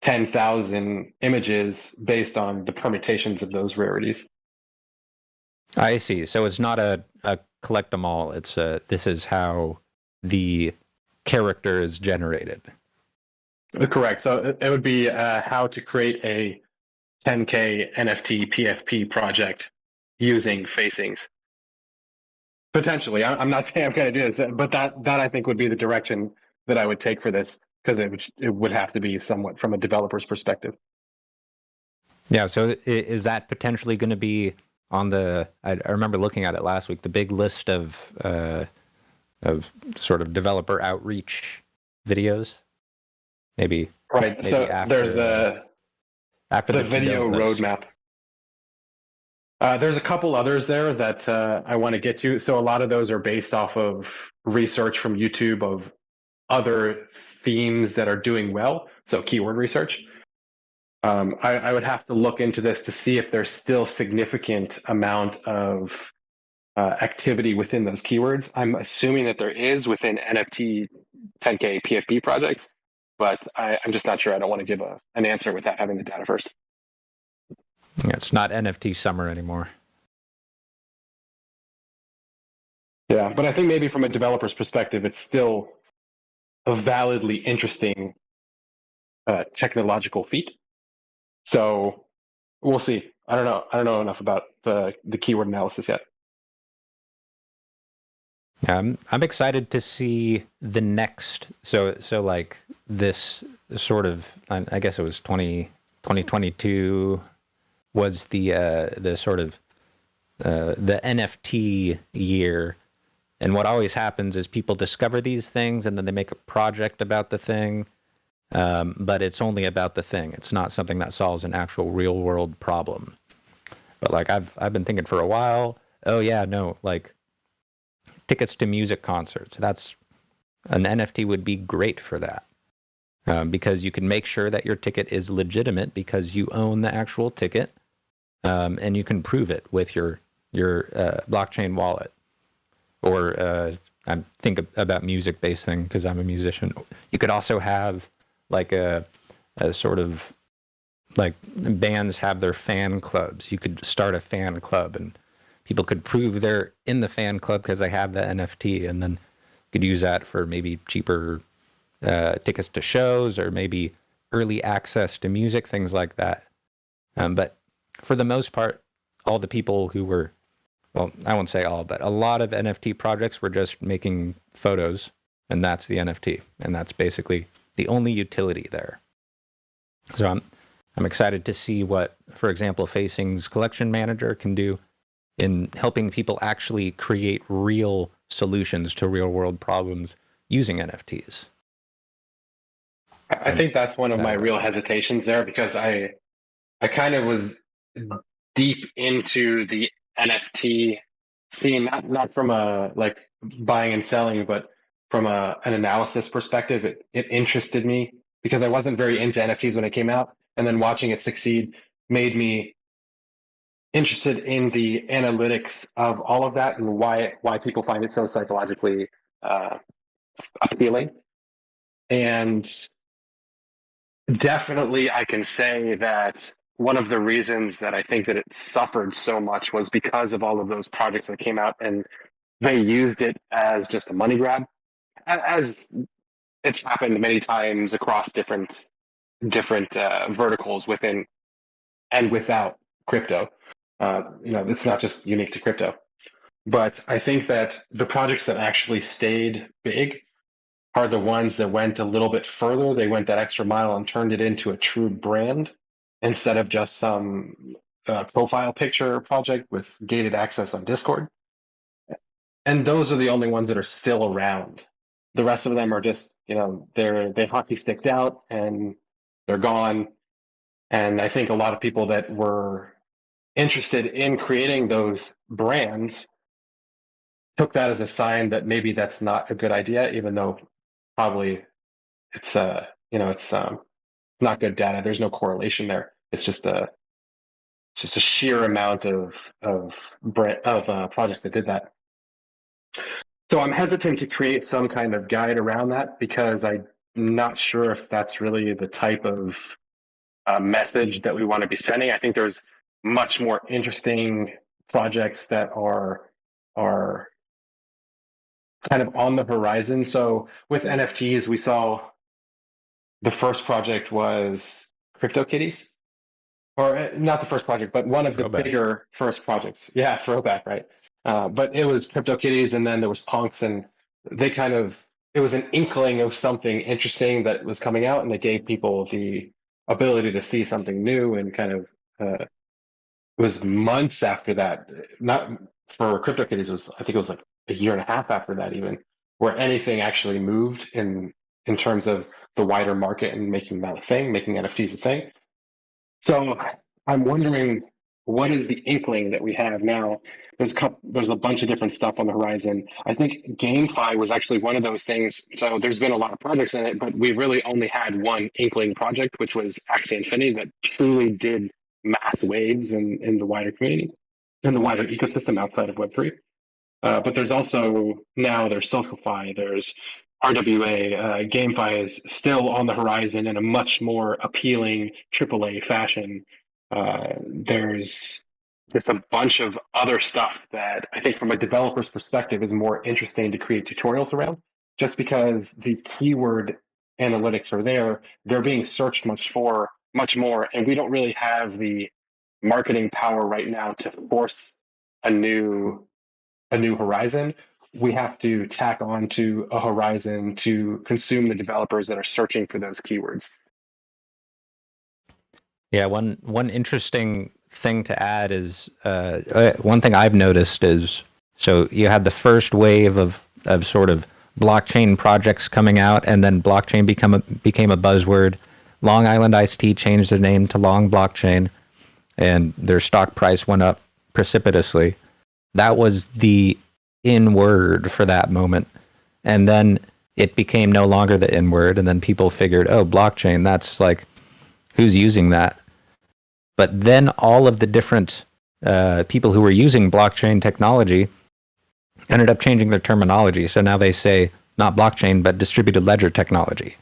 10,000 images based on the permutations of those rarities. I see. So it's not a collect them all. It's this is how the character is generated. Correct. So it would be how to create a 10K NFT PFP project using facings. Potentially, I'm not saying I'm going to do this, but that I think would be the direction that I would take for this, because it would have to be somewhat from a developer's perspective. Yeah. So is that potentially going to be on the? I remember looking at it last week. The big list of sort of developer outreach videos. Maybe Right. maybe So after, there's after the video to-do list. roadmap. There's a couple others there that I want to get to. So a lot of those are based off of research from YouTube of other themes that are doing well. So keyword research. I would have to look into this to see if there's still significant amount of activity within those keywords. I'm assuming that there is within NFT 10K PFP projects, but I'm just not sure. I don't want to give an answer without having the data first. Yeah, it's not NFT summer anymore. Yeah, but I think maybe from a developer's perspective, it's still a validly interesting technological feat. So we'll see. I don't know. I don't know enough about the keyword analysis yet. I'm excited to see the next. So like this sort of. I guess it was 2022 was the sort of the NFT year. And what always happens is people discover these things and then they make a project about the thing, but it's only about the thing. It's not something that solves an actual real world problem. But like I've been thinking for a while, oh yeah, no, like tickets to music concerts. That's an NFT would be great for that, because you can make sure that your ticket is legitimate because you own the actual ticket, and you can prove it with your blockchain wallet. Or I think about music-based thing because I'm a musician. You could also have like a sort of like bands have their fan clubs. You could start a fan club and people could prove they're in the fan club because they have the NFT, and then you could use that for maybe cheaper tickets to shows or maybe early access to music, things like that. But for the most part, all the people who were, well, I won't say all, but a lot of NFT projects were just making photos, and that's the NFT, and that's basically the only utility there. So I'm excited to see what, for example, Facing's collection manager can do in helping people actually create real solutions to real world problems using NFTs. I think that's one of my real hesitations there, because I kind of was deep into the NFT scene, not from a like buying and selling, but from an analysis perspective. It interested me because I wasn't very into NFTs when it came out, and then watching it succeed made me interested in the analytics of all of that and why people find it so psychologically appealing. And definitely I can say that one of the reasons that I think that it suffered so much was because of all of those projects that came out and they used it as just a money grab, as it's happened many times across different verticals within and without crypto. It's not just unique to crypto. But I think that the projects that actually stayed big are the ones that went a little bit further. They went that extra mile and turned it into a true brand instead of just some profile picture project with gated access on Discord. And those are the only ones that are still around. The rest of them are just, they hockey sticked out and they're gone. And I think a lot of people that were interested in creating those brands took that as a sign that maybe that's not a good idea, even though probably it's not good data. There's no correlation there. It's just It's just a sheer amount of projects that did that. So I'm hesitant to create some kind of guide around that because I'm not sure if that's really the type of message that we want to be sending. I think there's much more interesting projects that are kind of on the horizon. So with NFTs, we saw the first project was CryptoKitties, or not the first project, but one of the Throwback. bigger first projects. Yeah, throwback, right? But it was CryptoKitties, and then there was Punks, and it was an inkling of something interesting that was coming out, and it gave people the ability to see something new, and kind of it was months after that. Not for CryptoKitties, I think it was like a year and a half after that, even, where anything actually moved in terms of the wider market and making that a thing, making NFTs a thing. So I'm wondering, what is the inkling that we have now? There's a bunch of different stuff on the horizon. I think GameFi was actually one of those things. So there's been a lot of projects in it, but we really only had one inkling project, which was Axie Infinity, that truly did mass waves in the wider community, in the wider ecosystem outside of Web3. But there's also now there's SocialFi, there's RWA. GameFi is still on the horizon in a much more appealing AAA fashion. There's just a bunch of other stuff that I think from a developer's perspective is more interesting to create tutorials around, just because the keyword analytics are there. They're being searched much more, and we don't really have the marketing power right now to force a new horizon. We have to tack on to a horizon to consume the developers that are searching for those keywords. Yeah, one interesting thing to add is one thing I've noticed is, so you had the first wave of sort of blockchain projects coming out, and then blockchain became a buzzword. Long Island Iced Tea changed their name to Long Blockchain, and their stock price went up precipitously. That was the in word for that moment. And then it became no longer the in word. And then people figured, oh, blockchain, that's like, who's using that? But then all of the different people who were using blockchain technology ended up changing their terminology. So now they say not blockchain, but distributed ledger technology.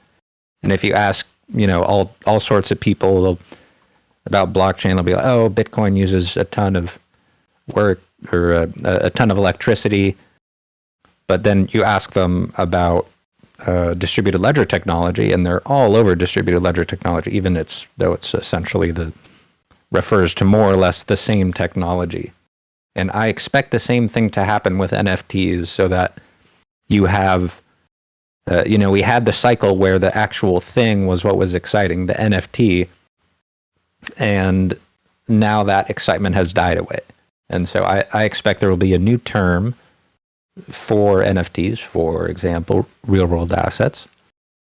And if you ask, all sorts of people about blockchain, they'll be like, oh, Bitcoin uses a ton of work or a ton of electricity. But then you ask them about distributed ledger technology, and they're all over distributed ledger technology, even though it's essentially refers to more or less the same technology. And I expect the same thing to happen with NFTs, so that you have, we had the cycle where the actual thing was what was exciting, the NFT, and now that excitement has died away. And so I expect there will be a new term for NFTs, for example, real world assets,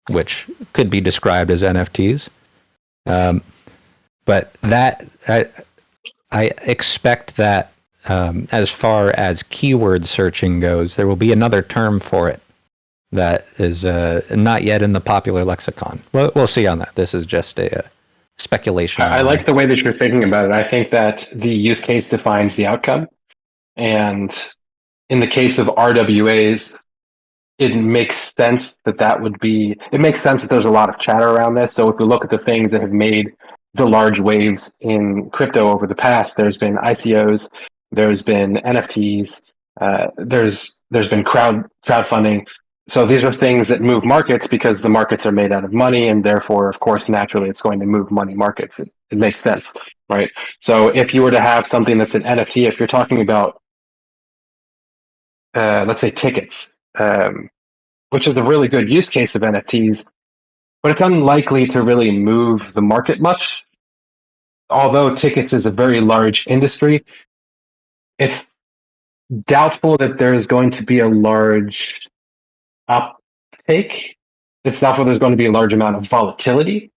which could be described as NFTs. But that I expect that as far as keyword searching goes, there will be another term for it that is not yet in the popular lexicon. We'll see on that. This is just a speculation. I like the way that you're thinking about it. I think that the use case defines the outcome. And in the case of RWAs, it makes sense it makes sense that there's a lot of chatter around this. So if we look at the things that have made the large waves in crypto over the past, there's been ICOs, there's been NFTs, there's been crowdfunding. So these are things that move markets because the markets are made out of money, and therefore, of course, naturally, it's going to move money markets. It makes sense, right? So if you were to have something that's an NFT, if you're talking about, let's say, tickets, which is a really good use case of NFTs, but it's unlikely to really move the market much. Although tickets is a very large industry, it's doubtful that there's going to be a large uptake. It's doubtful there's going to be a large amount of volatility,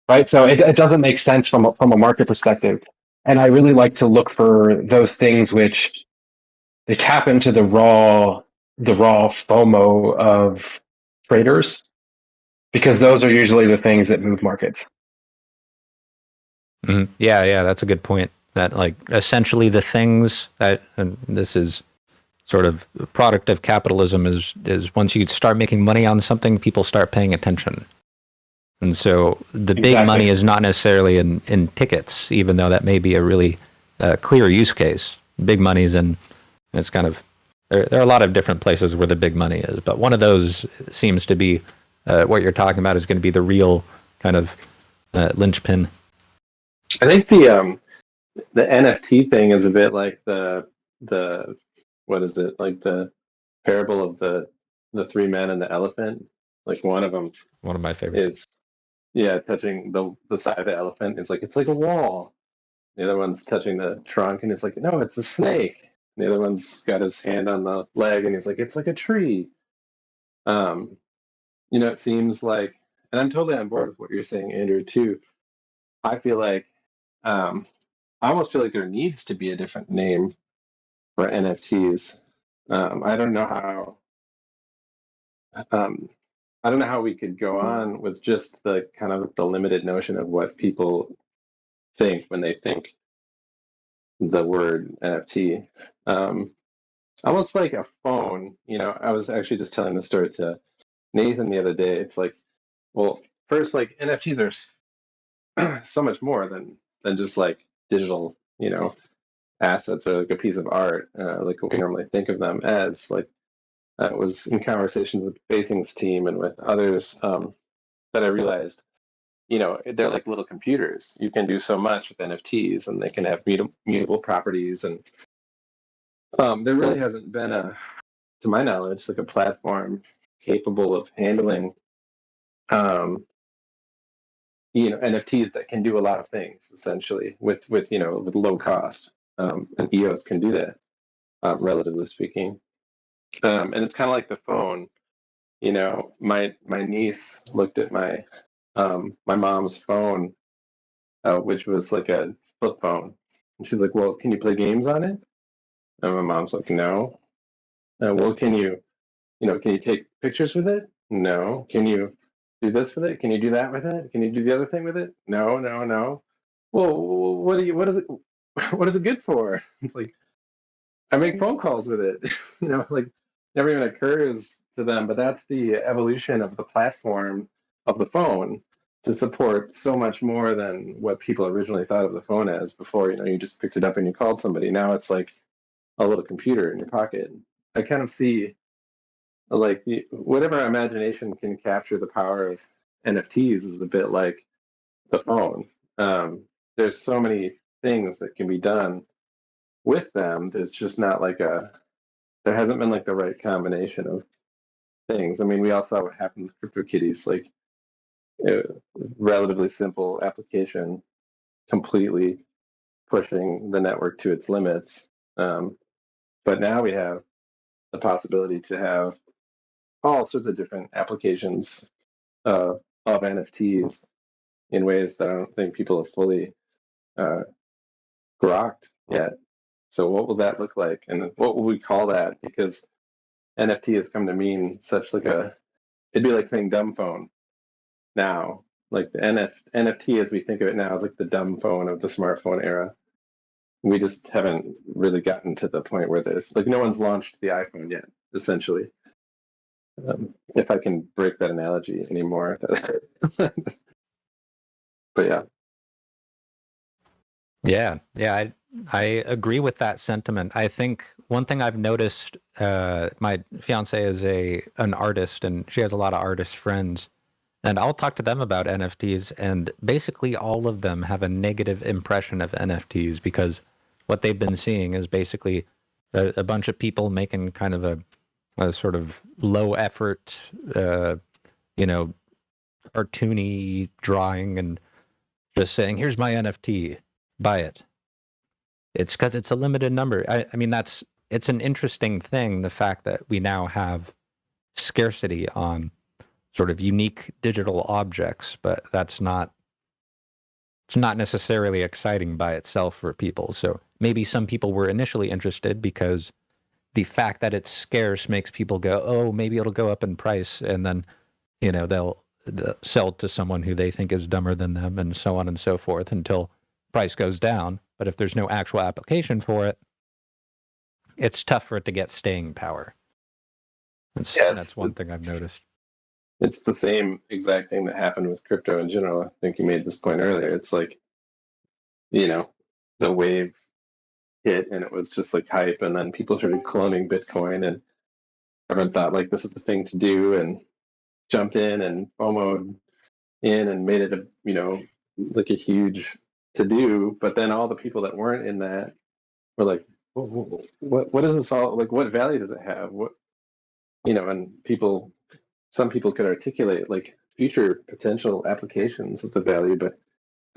right? So it doesn't make sense from a market perspective. And I really like to look for those things which they tap into the raw FOMO of traders, because those are usually the things that move markets. Mm-hmm. Yeah, that's a good point. that like essentially the things that, and this is sort of a product of capitalism, is once you start making money on something, people start paying attention. And so the big money is not necessarily in tickets, even though that may be a really clear use case. Big money's in, it's kind of, there are a lot of different places where the big money is, but one of those seems to be what you're talking about is going to be the real kind of linchpin. I think the NFT thing is a bit like the what is it, like the parable of the three men and the elephant. Like one of them, one of my favorites, is touching the side of the elephant. It's like a wall. The other one's touching the trunk, and it's like, no, it's a snake. And the other one's got his hand on the leg, and he's like, it's like a tree. It seems like, and I'm totally on board with what you're saying, Andrew, too. I feel like, I almost feel like there needs to be a different name for NFTs. I don't know how we could go on with just the kind of the limited notion of what people think when they think the word NFT. Almost like a phone. I was actually just telling the story to Nathan the other day. It's like, well, first, like NFTs are so much more than just like digital, assets or like a piece of art, like what we normally think of them as. Like, I was in conversations with Basing's team and with others that I realized, they're like little computers. You can do so much with NFTs, and they can have mutable properties. And there really hasn't been to my knowledge, like a platform capable of handling, NFTs that can do a lot of things essentially with low cost. And EOS can do that, relatively speaking. And it's kind of like the phone. My niece looked at my mom's phone, which was like a flip phone, and she's like, "Well, can you play games on it?" And my mom's like, "No." Well, can you take pictures with it? No. Can you do this with it? Can you do that with it? Can you do the other thing with it? No, no, no. Well, what is it? What is it good for? It's like, I make phone calls with it. Like never even occurs to them. But that's the evolution of the platform of the phone to support so much more than what people originally thought of the phone as before. You just picked it up and you called somebody. Now it's like a little computer in your pocket. I kind of see like whatever imagination can capture the power of NFTs is a bit like the phone. There's so many things that can be done with them. There's just not like there hasn't been like the right combination of things. I mean, we all saw what happened with CryptoKitties, like a relatively simple application, completely pushing the network to its limits. But now we have the possibility to have all sorts of different applications of NFTs in ways that I don't think people have fully grokked yet. So what will that look like? And what will we call that? Because NFT has come to mean such like it'd be like saying dumb phone now. Like the NFT as we think of it now is like the dumb phone of the smartphone era. We just haven't really gotten to the point where there's like no one's launched the iPhone yet, essentially. If I can break that analogy anymore. But yeah. Yeah, I agree with that sentiment. I think one thing I've noticed, my fiance is an artist, and she has a lot of artist friends, and I'll talk to them about NFTs, and basically all of them have a negative impression of NFTs because what they've been seeing is basically a bunch of people making kind of a sort of low effort, cartoony drawing and just saying, "Here's my NFT, buy it." It's because it's a limited number. I mean, it's an interesting thing, the fact that we now have scarcity on sort of unique digital objects, but it's not necessarily exciting by itself for people. So maybe some people were initially interested because the fact that it's scarce makes people go, "Oh, maybe it'll go up in price," and then they'll sell to someone who they think is dumber than them, and so on and so forth until price goes down. but if there's no actual application for it, it's tough for it to get staying power. That's one thing I've noticed. It's the same exact thing that happened with crypto in general. I think you made this point earlier. It's like, the wave hit and it was just like hype, and then people started cloning Bitcoin, and everyone thought like this is the thing to do, and jumped in and FOMO'd in and made it like a huge to do. But then all the people that weren't in that were like, what is this all like? What value does it have? What, and some people could articulate like future potential applications of the value, but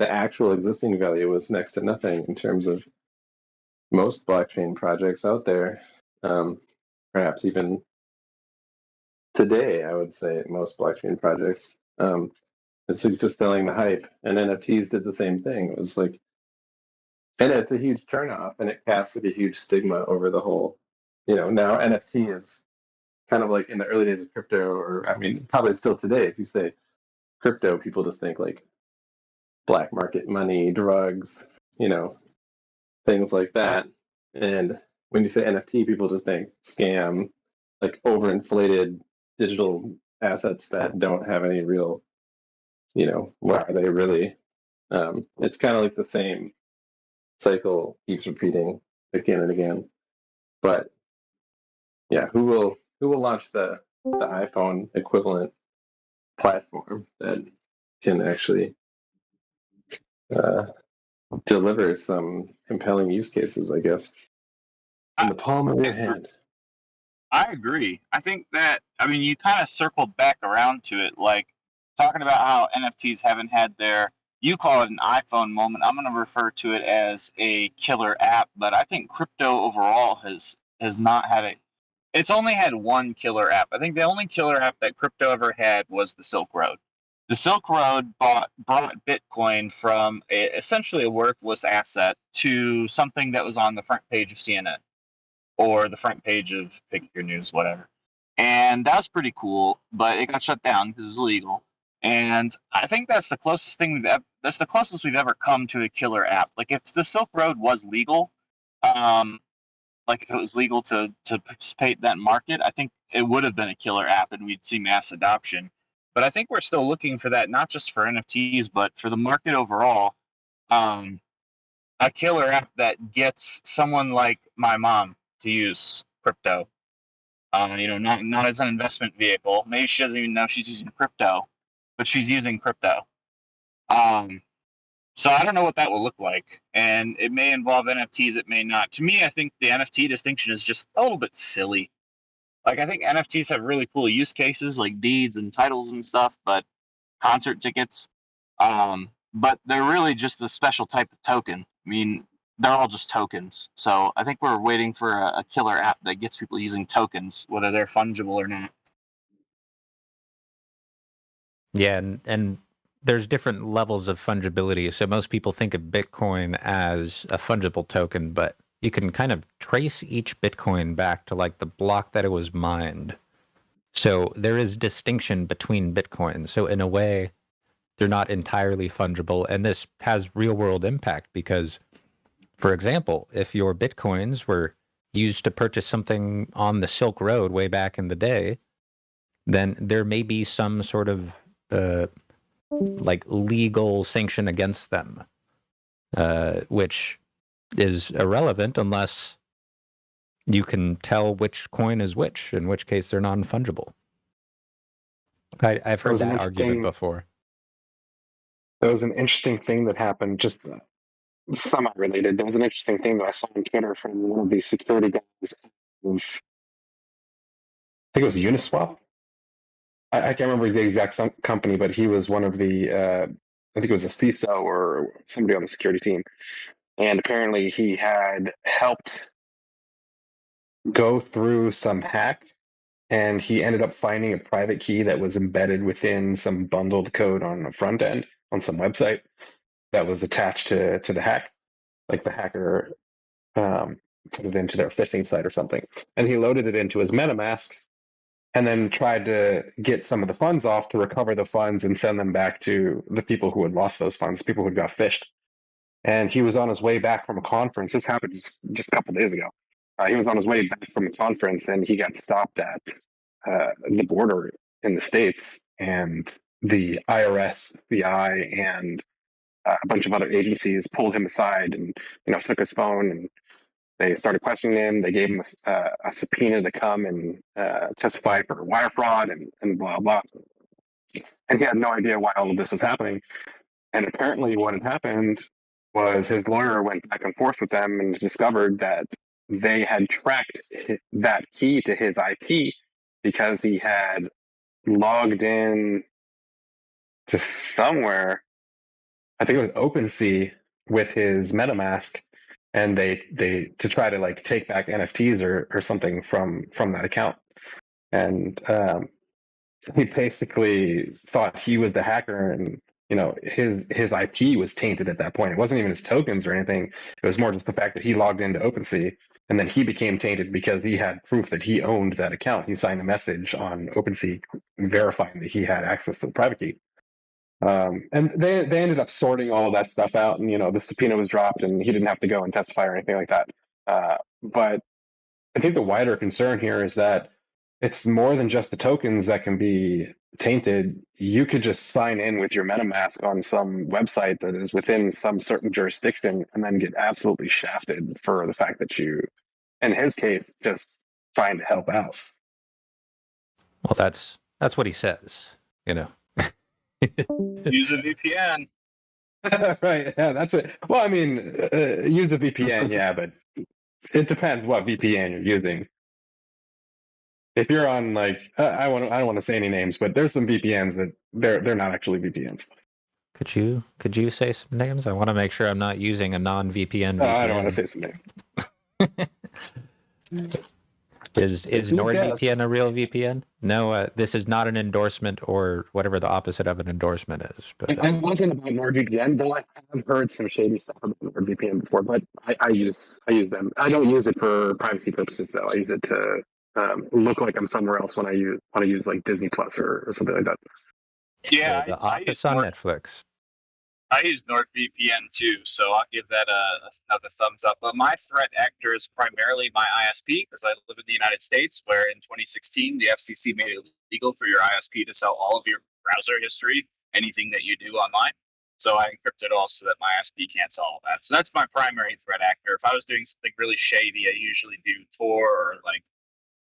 the actual existing value was next to nothing in terms of most blockchain projects out there. Perhaps even today, I would say most blockchain projects. It's just selling the hype, and NFTs did the same thing. It was like, and it's a huge turnoff, and it casts like a huge stigma over the whole. Now NFT is kind of like in the early days of crypto, or I mean, probably still today. If you say crypto, people just think like black market money, drugs, things like that. And when you say NFT, people just think scam, like overinflated digital assets that don't have any real, what are they really? It's kind of like the same cycle keeps repeating again and again. But yeah, who will launch the iPhone equivalent platform that can actually deliver some compelling use cases, I guess, in the palm of your hand? I agree. I think that, you kind of circled back around to it, like talking about how NFTs haven't had their, you call it an iPhone moment. I'm going to refer to it as a killer app, but I think crypto overall has not had it. It's only had one killer app. I think the only killer app that crypto ever had was the Silk Road. The Silk Road brought Bitcoin from essentially a worthless asset to something that was on the front page of CNN or the front page of Pick Your News, whatever. And that was pretty cool, but it got shut down because it was illegal. And I think that's the closest that's the closest we've ever come to a killer app. Like if the Silk Road was legal, like if it was legal to participate in that market, I think it would have been a killer app and we'd see mass adoption. But I think we're still looking for that, not just for NFTs, but for the market overall. A killer app that gets someone like my mom to use crypto. Not as an investment vehicle. Maybe she doesn't even know she's using crypto, but she's using crypto. So I don't know what that will look like, and it may involve NFTs. It may not. To me, I think the NFT distinction is just a little bit silly. Like I think NFTs have really cool use cases, like deeds and titles and stuff, but concert tickets. But they're really just a special type of token. They're all just tokens. So I think we're waiting for a killer app that gets people using tokens, whether they're fungible or not. Yeah, and there's different levels of fungibility. So most people think of Bitcoin as a fungible token, but you can kind of trace each Bitcoin back to like the block that it was mined. So there is distinction between Bitcoins. So in a way, they're not entirely fungible. And this has real world impact because, for example, if your Bitcoins were used to purchase something on the Silk Road way back in the day, then there may be some sort of like legal sanction against them, which is irrelevant unless you can tell which coin is which, in which case they're non-fungible. I've heard that argument before. There was an interesting thing that happened, just semi-related. There was an interesting thing that I saw on Twitter from one of the security guys of, I think it was Uniswap. I can't remember the exact company, but he was one of the, I think it was a CISO or somebody on the security team. And apparently he had helped go through some hack, and he ended up finding a private key that was embedded within some bundled code on the front end on some website that was attached to the hack. Like the hacker put it into their phishing site or something. And he loaded it into his MetaMask and then tried to get some of the funds off to recover the funds and send them back to the people who had lost those funds, people who got phished. and he was on his way back from a conference. This happened just a couple days ago. He was on his way back from a conference, and he got stopped at the border in the States, and the IRS, FBI, and a bunch of other agencies pulled him aside and took his phone, and they started questioning him. They gave him a subpoena to come and testify for wire fraud and blah blah. And he had no idea why all of this was happening. And apparently, what had happened was his lawyer went back and forth with them and discovered that they had tracked that key to his IP because he had logged in to somewhere. I think it was OpenSea with his MetaMask, and they to try to like take back NFTs or something from that account. And he basically thought he was the hacker, and his IP was tainted at that point. It wasn't even his tokens or anything. It was more just the fact that he logged into OpenSea, and then he became tainted because he had proof that he owned that account. He signed a message on OpenSea verifying that he had access to the private key. And they ended up sorting all of that stuff out, and the subpoena was dropped, and he didn't have to go and testify or anything like that. But I think the wider concern here is that it's more than just the tokens that can be tainted. You could just sign in with your MetaMask on some website that is within some certain jurisdiction and then get absolutely shafted for the fact that you, in his case, just trying to help out. Well, that's what he says, Use a VPN. Right. Yeah, that's it. Well, I mean, use a VPN, yeah, but it depends what VPN you're using. If you're on I don't want to say any names, but there's some VPNs that they're not actually VPNs. Could you say some names? I want to make sure I'm not using a non-VPN VPN. I don't want to say some names. Is NordVPN a real VPN? No, this is not an endorsement or whatever the opposite of an endorsement is. But it wasn't about NordVPN, though I have heard some shady stuff about NordVPN before. But I use them. I don't use it for privacy purposes, though. I use it to look like I'm somewhere else when I use like Disney Plus or something like that. Yeah, The Office on Netflix. I use NordVPN too, so I'll give that another thumbs up. But my threat actor is primarily my ISP, because I live in the United States, where in 2016 the FCC made it illegal for your ISP to sell all of your browser history, anything that you do online. So I encrypted it all so that my ISP can't sell all that. So that's my primary threat actor. If I was doing something really shady, I usually do Tor or like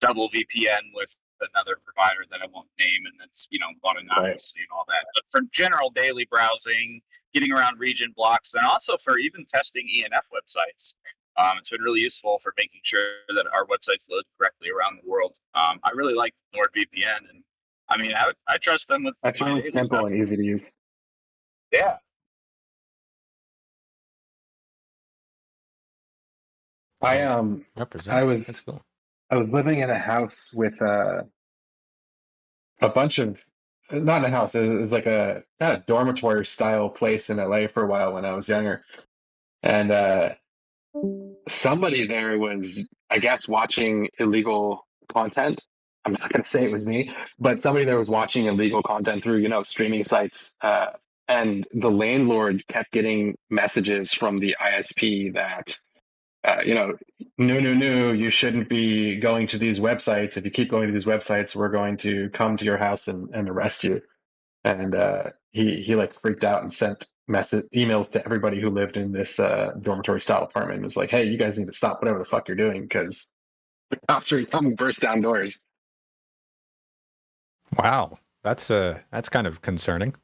double VPN with another provider that I won't name, and that's bought anonymously and all that. But for general daily browsing, getting around region blocks, and also for even testing ENF websites, it's been really useful for making sure that our websites load correctly around the world. I really like NordVPN, and I mean I trust them with that's really simple stuff. And easy to use. Yeah. That's cool. I was living in a house with a bunch of, not in a house, it was like a kind of dormitory style place in LA for a while when I was younger. And somebody there was, I guess, watching illegal content. I'm not going to say it was me, but somebody there was watching illegal content through, streaming sites. And the landlord kept getting messages from the ISP that, no, you shouldn't be going to these websites. If you keep going to these websites, we're going to come to your house and arrest you. And he like freaked out and sent emails to everybody who lived in this dormitory style apartment. And was like, hey, you guys need to stop whatever the fuck you're doing, because the cops are coming, burst down doors. Wow, that's kind of concerning.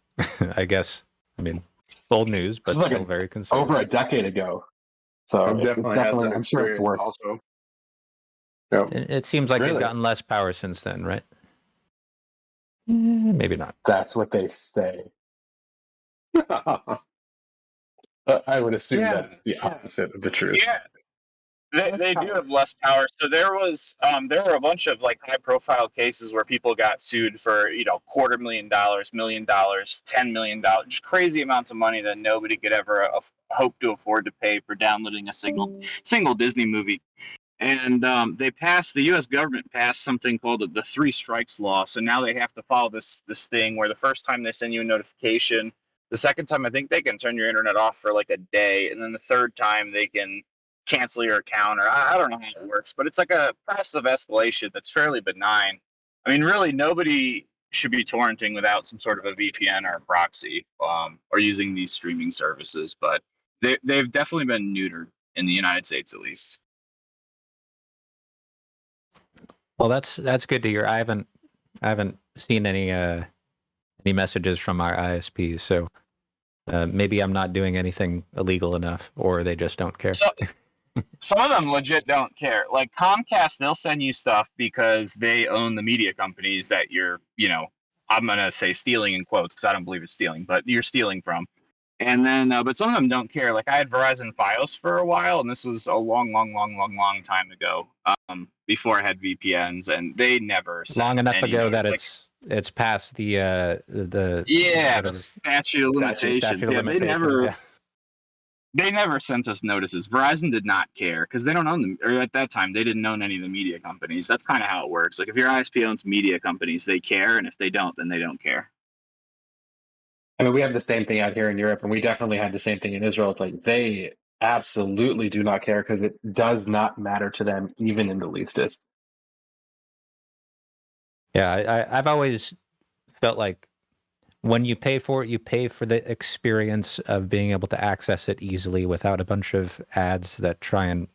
I guess. I mean, old news, but still very concerning. Over a decade ago. So I'm sure it's worth. Also, it seems like they've gotten less power since then, right? Maybe not. That's what they say. I would assume that's the opposite of the truth. Yeah, they do have less power. So there were a bunch of like high profile cases where people got sued for $250,000, $1 million, $10 million, just crazy amounts of money that nobody could ever hope to afford to pay for downloading a single Disney movie. And the U.S. government passed something called the 3 strikes law. So now they have to follow this thing where the first time they send you a notification, The second time, I think they can turn your internet off for like a day, and then the third time they can cancel your account, or I don't know how it works, but it's like a process of escalation that's fairly benign. I mean, really, nobody should be torrenting without some sort of a VPN or a proxy, or using these streaming services, but they've definitely been neutered in the United States, at least. Well, that's good to hear. I haven't seen any messages from our ISPs, so maybe I'm not doing anything illegal enough, or they just don't care. So, some of them legit don't care. Like Comcast, they'll send you stuff because they own the media companies that you're, I'm gonna say stealing in quotes because I don't believe it's stealing, but you're stealing from. And then, but some of them don't care. Like I had Verizon Fios for a while, and this was a long time ago, before I had VPNs, and they never sent long enough any ago that notice. it's past the the statute of limitations. statute of Yeah, limitations, they never sent us notices. Verizon did not care because they don't own them, or at that time they didn't own any of the media companies. That's kind of how it works. Like if your ISP owns media companies, they care, and if they don't, then they don't care. I mean, we have the same thing out here in Europe, and we definitely had the same thing in Israel. It's like they absolutely do not care because it does not matter to them, even in the leastest. Yeah, I've always felt like when you pay for it, you pay for the experience of being able to access it easily without a bunch of ads that try and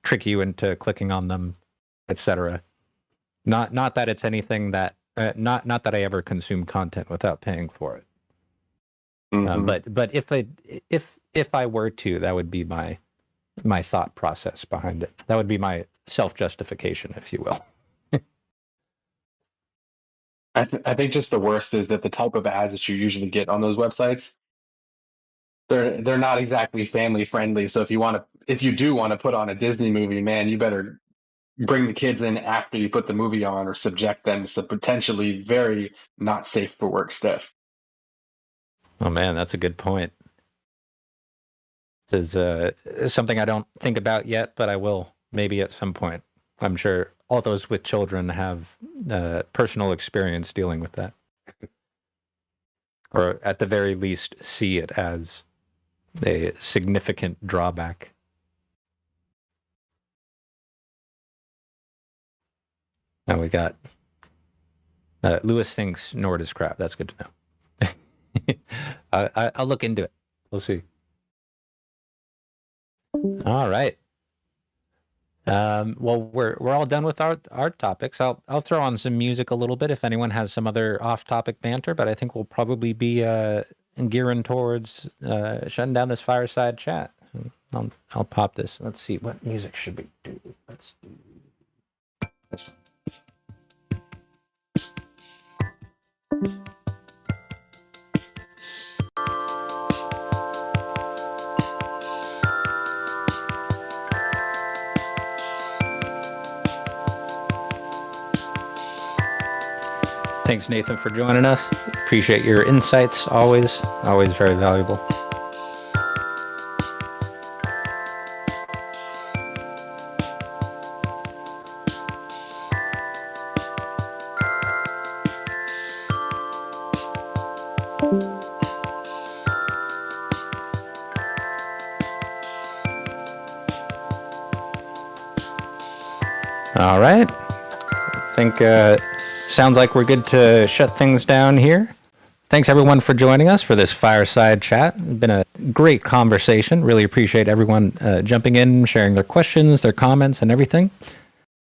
trick you into clicking on them, etc. Not that it's anything that not that I ever consume content without paying for it. Mm-hmm. But if I were to, that would be my thought process behind it. That would be my self-justification, if you will. I think just the worst is that the type of ads that you usually get on those websites, they're not exactly family friendly. So if you do want to put on a Disney movie, man, you better bring the kids in after you put the movie on, or subject them to potentially very not safe for work stuff. Oh man, that's a good point. This is something I don't think about yet, but I will maybe at some point. I'm sure all those with children have personal experience dealing with that. Or at the very least, see it as a significant drawback. Now we got Lewis thinks Nord is crap. That's good to know. I'll look into it. We'll see. All right. Well, we're all done with our topics. I'll throw on some music a little bit if anyone has some other off-topic banter, but I think we'll probably be gearing towards shutting down this fireside chat. I'll pop this. Let's see, what music should we do? Let's do this one. Thanks, Nathan, for joining us. Appreciate your insights, always very valuable. All right. I think sounds like we're good to shut things down here. Thanks everyone for joining us for this fireside chat. It's been a great conversation. Really appreciate everyone jumping in, sharing their questions, their comments, and everything.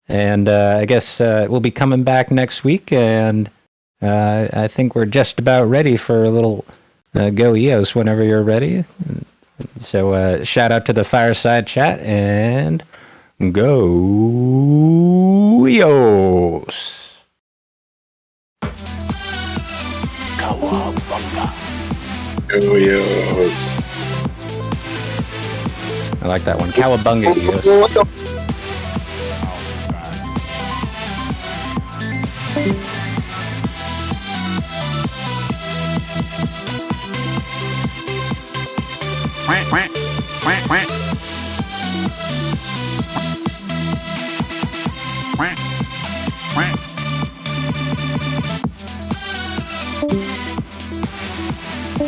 And I guess we'll be coming back next week, and I think we're just about ready for a little Go EOS whenever you're ready. So shout out to the fireside chat, and Go EOS! EOS. I like that one. Cowabunga EOS.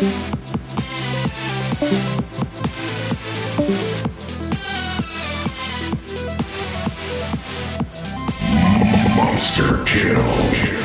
Monster kill.